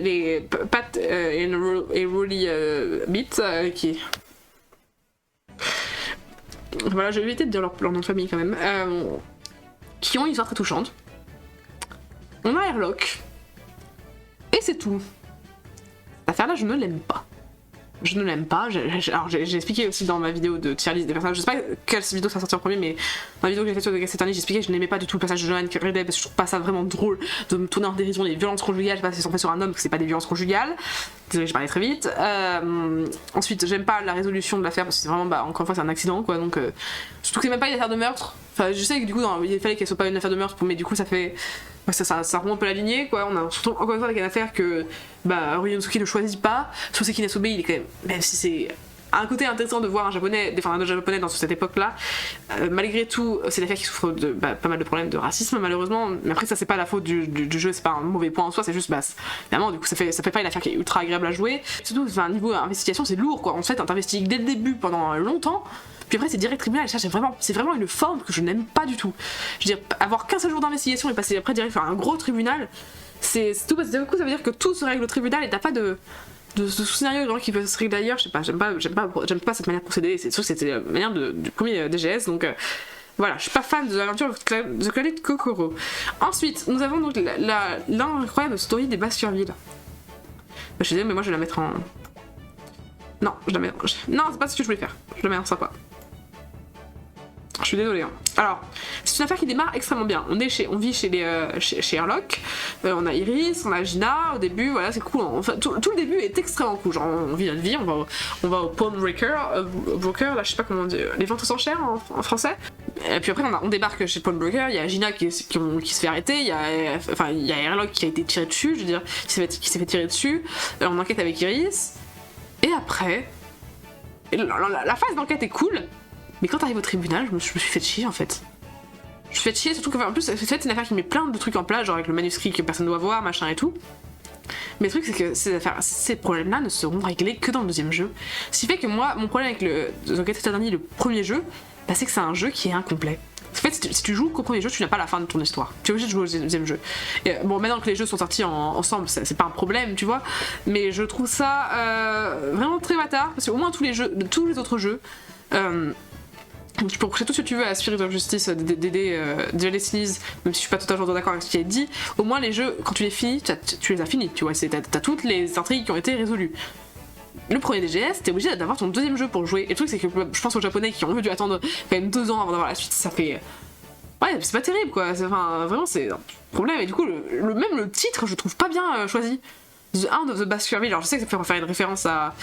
les Pat et Rolly beats qui... Voilà, je vais éviter de dire leur nom de famille, quand même. Qui ont une histoire très touchante. On a Airlock. Et c'est tout. Cette affaire-là, je ne l'aime pas. Je ne l'aime pas. Alors j'ai expliqué aussi dans ma vidéo de tier list des personnages. Je sais pas quelle vidéo ça va sortir en premier, mais dans la vidéo que j'ai faite sur The Cassetani, j'ai expliqué que je n'aimais pas du tout le passage de Johan Redeb parce que je trouve pas ça vraiment drôle de me tourner en dérision les violences conjugales. Je sais pas si c'est fait sur un homme, que c'est pas des violences conjugales. Désolé, je parlais très vite. Ensuite, j'aime pas la résolution de l'affaire parce que c'est vraiment, encore une fois, c'est un accident quoi. Donc, surtout que c'est même pas une affaire de meurtre. Enfin, je sais que du coup, il fallait qu'elle soit pas une affaire de meurtre, mais du coup, ça fait. Ça remonte un peu la lignée quoi. On a surtout encore une fois avec une affaire que Ryunosuke ne choisit pas. Soseki Nasobe, il est quand même si c'est un côté intéressant de voir un japonais défendre un japonais dans cette époque là, malgré tout c'est une affaire qui souffre de pas mal de problèmes de racisme malheureusement, mais après ça c'est pas la faute du jeu, c'est pas un mauvais point en soi, c'est juste évidemment du coup ça fait pas une affaire qui est ultra agréable à jouer, surtout niveau investigation c'est lourd quoi, en fait t'investigues dès le début pendant longtemps. Puis après c'est direct tribunal et ça c'est vraiment une forme que je n'aime pas du tout. Je veux dire, avoir qu'un seul jour d'investigation et passer après direct faire un gros tribunal, c'est tout parce que du coup ça veut dire que tout se règle au tribunal et t'as pas de sous-scénario qui peut se régler d'ailleurs, je sais pas, j'aime pas cette manière de procéder, c'est sûr que c'était la manière du premier DGS, donc voilà, je suis pas fan de l'aventure de The Clouded Kokoro. Ensuite, nous avons donc l'incroyable story des Baskerville. Je suis désolée, mais moi je vais la mettre en... Non, je la mets... Non, c'est pas ce que je voulais faire, je la mets en sympa. Je suis désolée. Hein. Alors, c'est une affaire qui démarre extrêmement bien. On vit chez Airlock. On a Iris, on a Gina au début. Voilà, c'est cool. Enfin, tout le début est extrêmement cool. Genre, on vit notre vie. On va au pawnbroker, là, je sais pas comment on dit, les ventes aux enchères en français. Et puis après, on débarque chez pawnbroker. Il y a Gina qui se fait arrêter. Il y a Airlock qui a été tiré dessus. Je veux dire, qui s'est fait tirer dessus. On enquête avec Iris. Et après, la phase d'enquête est cool. Mais quand t'arrives au tribunal, je me suis fait chier en fait. Je me suis fait chier, surtout qu'en plus, c'est une affaire qui met plein de trucs en place, genre avec le manuscrit que personne ne doit voir, machin et tout. Mais le truc, c'est que ces problèmes-là ne seront réglés que dans le deuxième jeu. Ce qui fait que moi, mon problème avec The Castlevania, le premier jeu, c'est que c'est un jeu qui est incomplet. En fait, si tu joues qu'au premier jeu, tu n'as pas la fin de ton histoire. Tu es obligé de jouer au deuxième jeu. Et, bon, maintenant que les jeux sont sortis ensemble, c'est pas un problème, tu vois. Mais je trouve ça vraiment très bâtard, parce qu'au moins tous les autres jeux. Tu peux reprocher tout ce que tu veux à Spirit of Justice d'J.L. Sneeze, même si je suis pas totalement d'accord avec ce qu'il a dit, au moins les jeux, quand tu les finis, tu les as finis, tu vois, t'as toutes les intrigues qui ont été résolues. Le premier DGS, t'es obligé d'avoir ton deuxième jeu pour jouer, et le truc c'est que je pense aux japonais qui ont dû attendre quand même 2 ans avant d'avoir la suite, ça fait... Ouais, c'est pas terrible quoi, enfin vraiment c'est un problème, et du coup même le titre je trouve pas bien choisi. The Hound of the Baskerville, alors je sais que ça peut faire une référence à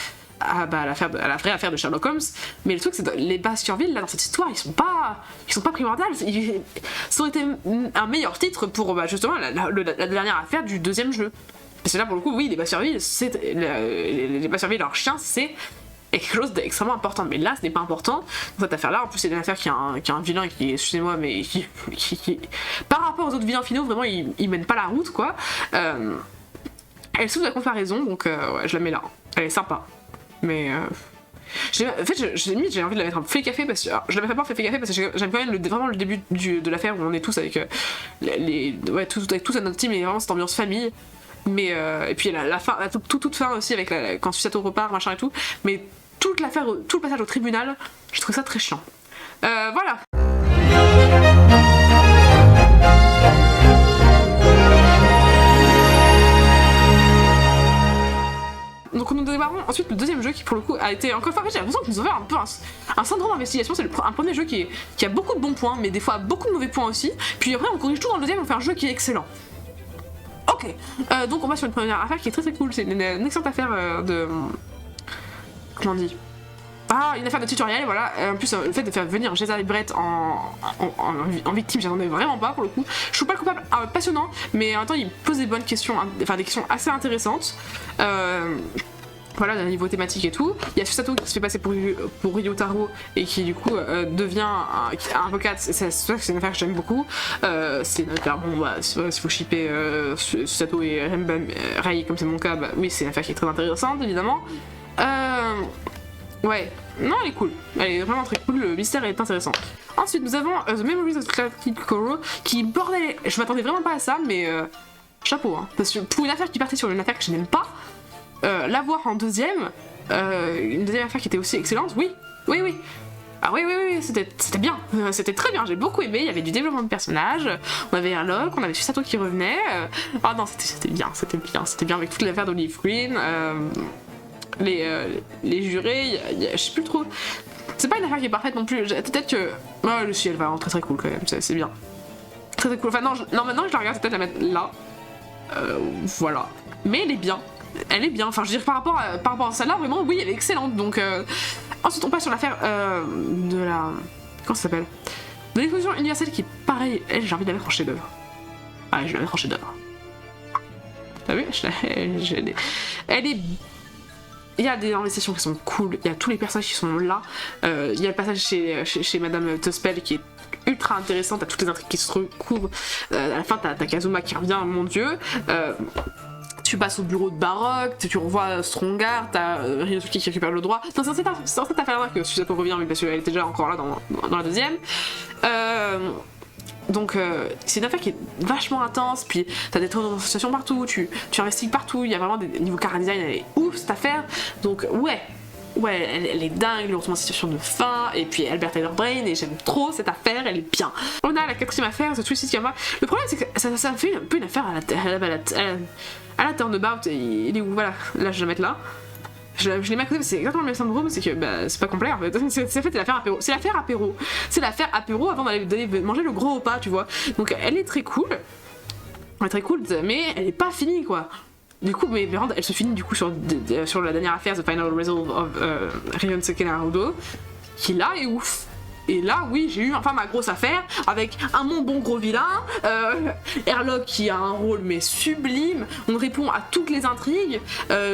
la vraie affaire de Sherlock Holmes, mais le truc c'est que les Baskerville là dans cette histoire ils sont pas primordiales. Ça aurait été un meilleur titre pour justement la dernière affaire du deuxième jeu, parce que là pour le coup oui les Baskerville leur chien c'est y a quelque chose d'extrêmement important. Mais là, ce n'est pas important dans cette affaire-là. En plus, c'est une affaire qui a un vilain qui, excusez-moi, mais qui par rapport aux autres vilains finaux, vraiment, il mène pas la route, quoi. Elle souffre de la comparaison, donc ouais, je la mets là. Elle est sympa. Mais en fait, j'ai envie de la mettre un fait café parce que. Alors, je la mettrai pas en fait café parce que j'aime quand même vraiment le début de l'affaire où on est tous avec avec tous à notre team et vraiment cette ambiance famille. Mais et puis la fin, toute fin aussi avec quand Susato repart, machin et tout. Mais toute l'affaire, tout le passage au tribunal, je trouve ça très chiant. Voilà. Donc nous démarrons ensuite le deuxième jeu qui pour le coup a été encore une fois, j'ai l'impression que nous avons un peu un syndrome d'investigation. C'est un premier jeu qui a beaucoup de bons points mais des fois beaucoup de mauvais points aussi. Puis après on corrige tout dans le deuxième, on fait un jeu qui est excellent. Ok, donc on va sur une première affaire qui est très très cool. C'est une excellente affaire de... Comment on dit ? Ah, une affaire de tutoriel, voilà. En plus, le fait de faire venir Géza et Brett en victime, j'en ai vraiment pas pour le coup. Je trouve pas le coupable passionnant, mais en même temps, il pose des bonnes questions, enfin des questions assez intéressantes. Voilà, d'un niveau thématique et tout. Il y a Susato qui se fait passer pour Ryotaro et qui du coup devient avocate. C'est une affaire que j'aime beaucoup. C'est une affaire, bon bah, s'il faut shipper Susato et Rei comme c'est mon cas, bah oui, c'est une affaire qui est très intéressante évidemment. Ouais, non, elle est cool. Elle est vraiment très cool, le mystère est intéressant. Ensuite, nous avons The Memories of Kid Koro, qui, bordel, je m'attendais vraiment pas à ça, mais chapeau, hein. Parce que pour une affaire qui partait sur une affaire que je n'aime pas, la voir en deuxième, une deuxième affaire qui était aussi excellente, oui. Ah oui, c'était bien, c'était très bien, j'ai beaucoup aimé, il y avait du développement de personnages, on avait Herlock, on avait Susato qui revenait, ah non, c'était bien avec toute l'affaire d'Olive Green, les jurés, je sais plus trop. C'est pas une affaire qui est parfaite non plus. Peut-être que. Oh, le ciel va très très cool quand même, c'est bien. Très très cool. Enfin, non, maintenant que je la regarde, c'est peut-être la mettre là. Voilà. Mais elle est bien. Elle est bien. Enfin, je veux dire, par rapport à celle-là, vraiment, oui, elle est excellente. Donc, ensuite, on passe sur l'affaire de la. Comment ça s'appelle ? De l'exposition universelle qui est pareil. Elle, j'ai envie de la mettre en chef-d'œuvre. Ah, je vais la mettre en chef-d'œuvre. T'as vu ? Elle est. Il y a des investigations qui sont cool, il y a tous les personnages qui sont là, il y a le passage chez Madame Tuspel qui est ultra intéressant, t'as toutes les intrigues qui se recouvrent, à la fin t'as Kazuma qui revient, mon dieu, tu passes au bureau de Baroque, tu revois Strongar, t'as Ryusuke qui récupère le droit, c'est dans cette affaire-là que Susato revient, mais parce qu'elle était déjà encore là dans la deuxième. Donc c'est une affaire qui est vachement intense, puis t'as des tours d'association partout, tu investigues partout, il y a vraiment des niveaux chara design, elle est ouf cette affaire, donc ouais, elle est dingue, le retournement de situation de fin, et puis Albert Tyler Brain, et j'aime trop cette affaire, elle est bien. On a la quatrième affaire, The Twisted Karma. Le problème c'est que ça fait un peu une affaire à la Turnabout, il est où, voilà, là je vais la mettre là. Je l'ai mis à côté, c'est exactement le même syndrome, c'est que bah, c'est pas complet en fait. C'est l'affaire apéro. C'est l'affaire apéro avant d'aller manger le gros repas, tu vois. Donc elle est très cool. Elle est très cool, mais elle est pas finie quoi. Du coup, mais elle se finit du coup sur la dernière affaire, The Final Resolve of Ryusuke Naruto, qui là est ouf. Et là, oui, j'ai eu enfin ma grosse affaire avec un bon gros vilain, Herlock qui a un rôle mais sublime, on répond à toutes les intrigues,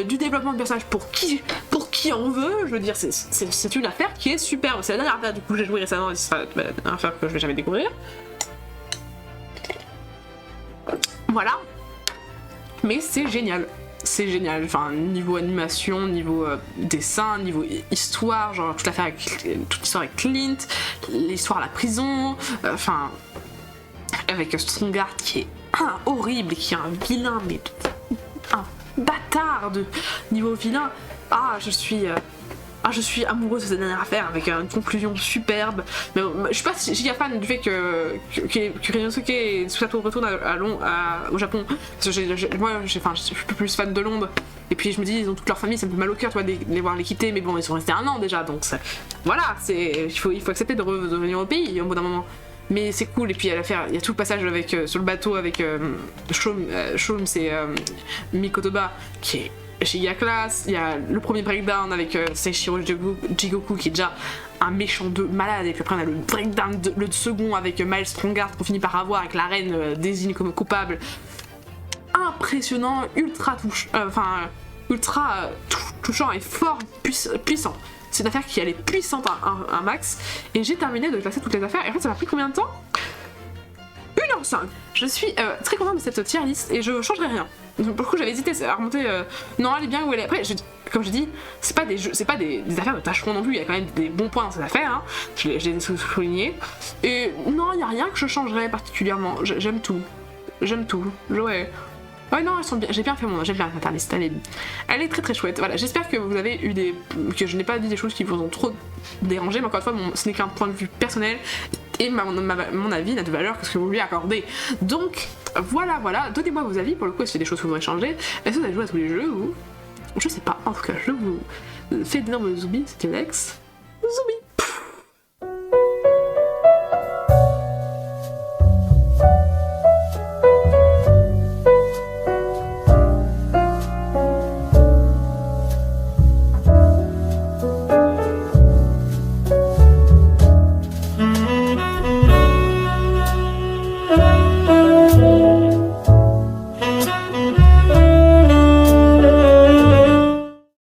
du développement de personnages pour qui on veut, je veux dire, c'est une affaire qui est superbe. C'est la dernière affaire du coup que j'ai joué récemment et ce sera la dernière affaire que je vais jamais découvrir. Voilà. Mais c'est génial. C'est génial, enfin niveau animation, niveau dessin, niveau histoire, genre toute l'histoire avec Clint, l'histoire à la prison, enfin avec Strongard qui est horrible, qui est un vilain, mais un bâtard de niveau vilain. Je suis amoureuse de cette dernière affaire avec une conclusion superbe. Mais je suis pas giga fan du fait que Ryusuke et Susato retournent au Japon. Parce que moi, je suis plus fan de Londres. Et puis je me dis, ils ont toute leur famille, ça me fait mal au cœur, de les voir les quitter. Mais bon, ils sont restés 1 an déjà, donc voilà, il faut accepter de revenir au pays au bout d'un moment. Mais c'est cool, et puis il y a tout le passage sur le bateau avec Shum, c'est Mikotoba qui est giga classe. Il y a le premier breakdown avec Seishiro Jigoku qui est déjà un méchant de malade, et puis après on a le breakdown le second avec Miles Strongard qu'on finit par avoir avec la reine désignée comme coupable. Impressionnant, ultra touche, ultra touchant et fort, puissant. C'est une affaire qui allait puissante à un max. Et j'ai terminé de classer toutes les affaires. Et en fait, ça m'a pris combien de temps 1h05. Je suis très contente de cette tier list et je changerai rien. Donc, pour le coup, j'avais hésité à remonter. Non, elle est bien où elle est. Après, comme je dis, c'est pas des affaires de tâcherons non plus. Il y a quand même des bons points dans cette affaire. Hein. Je les ai soulignés. Et non, il n'y a rien que je changerais particulièrement. J'aime tout. J'aime tout. Ouais. Ouais, non, elles sont bien. J'ai bien fait j'ai bien fait la liste. Elle est très très chouette. Voilà, j'espère que vous avez eu que je n'ai pas dit des choses qui vous ont trop dérangé. Mais encore une fois, ce n'est qu'un point de vue personnel. Et mon avis n'a de valeur que ce que vous lui accordez. Donc, voilà. Donnez-moi vos avis. Pour le coup, est-ce qu'il y a des choses que vous voudrez changer? Est-ce que vous avez joué à tous les jeux ou... Je sais pas. En tout cas, je vous fais d'énormes zoubi. C'était Lex. Zoubi. Thank you.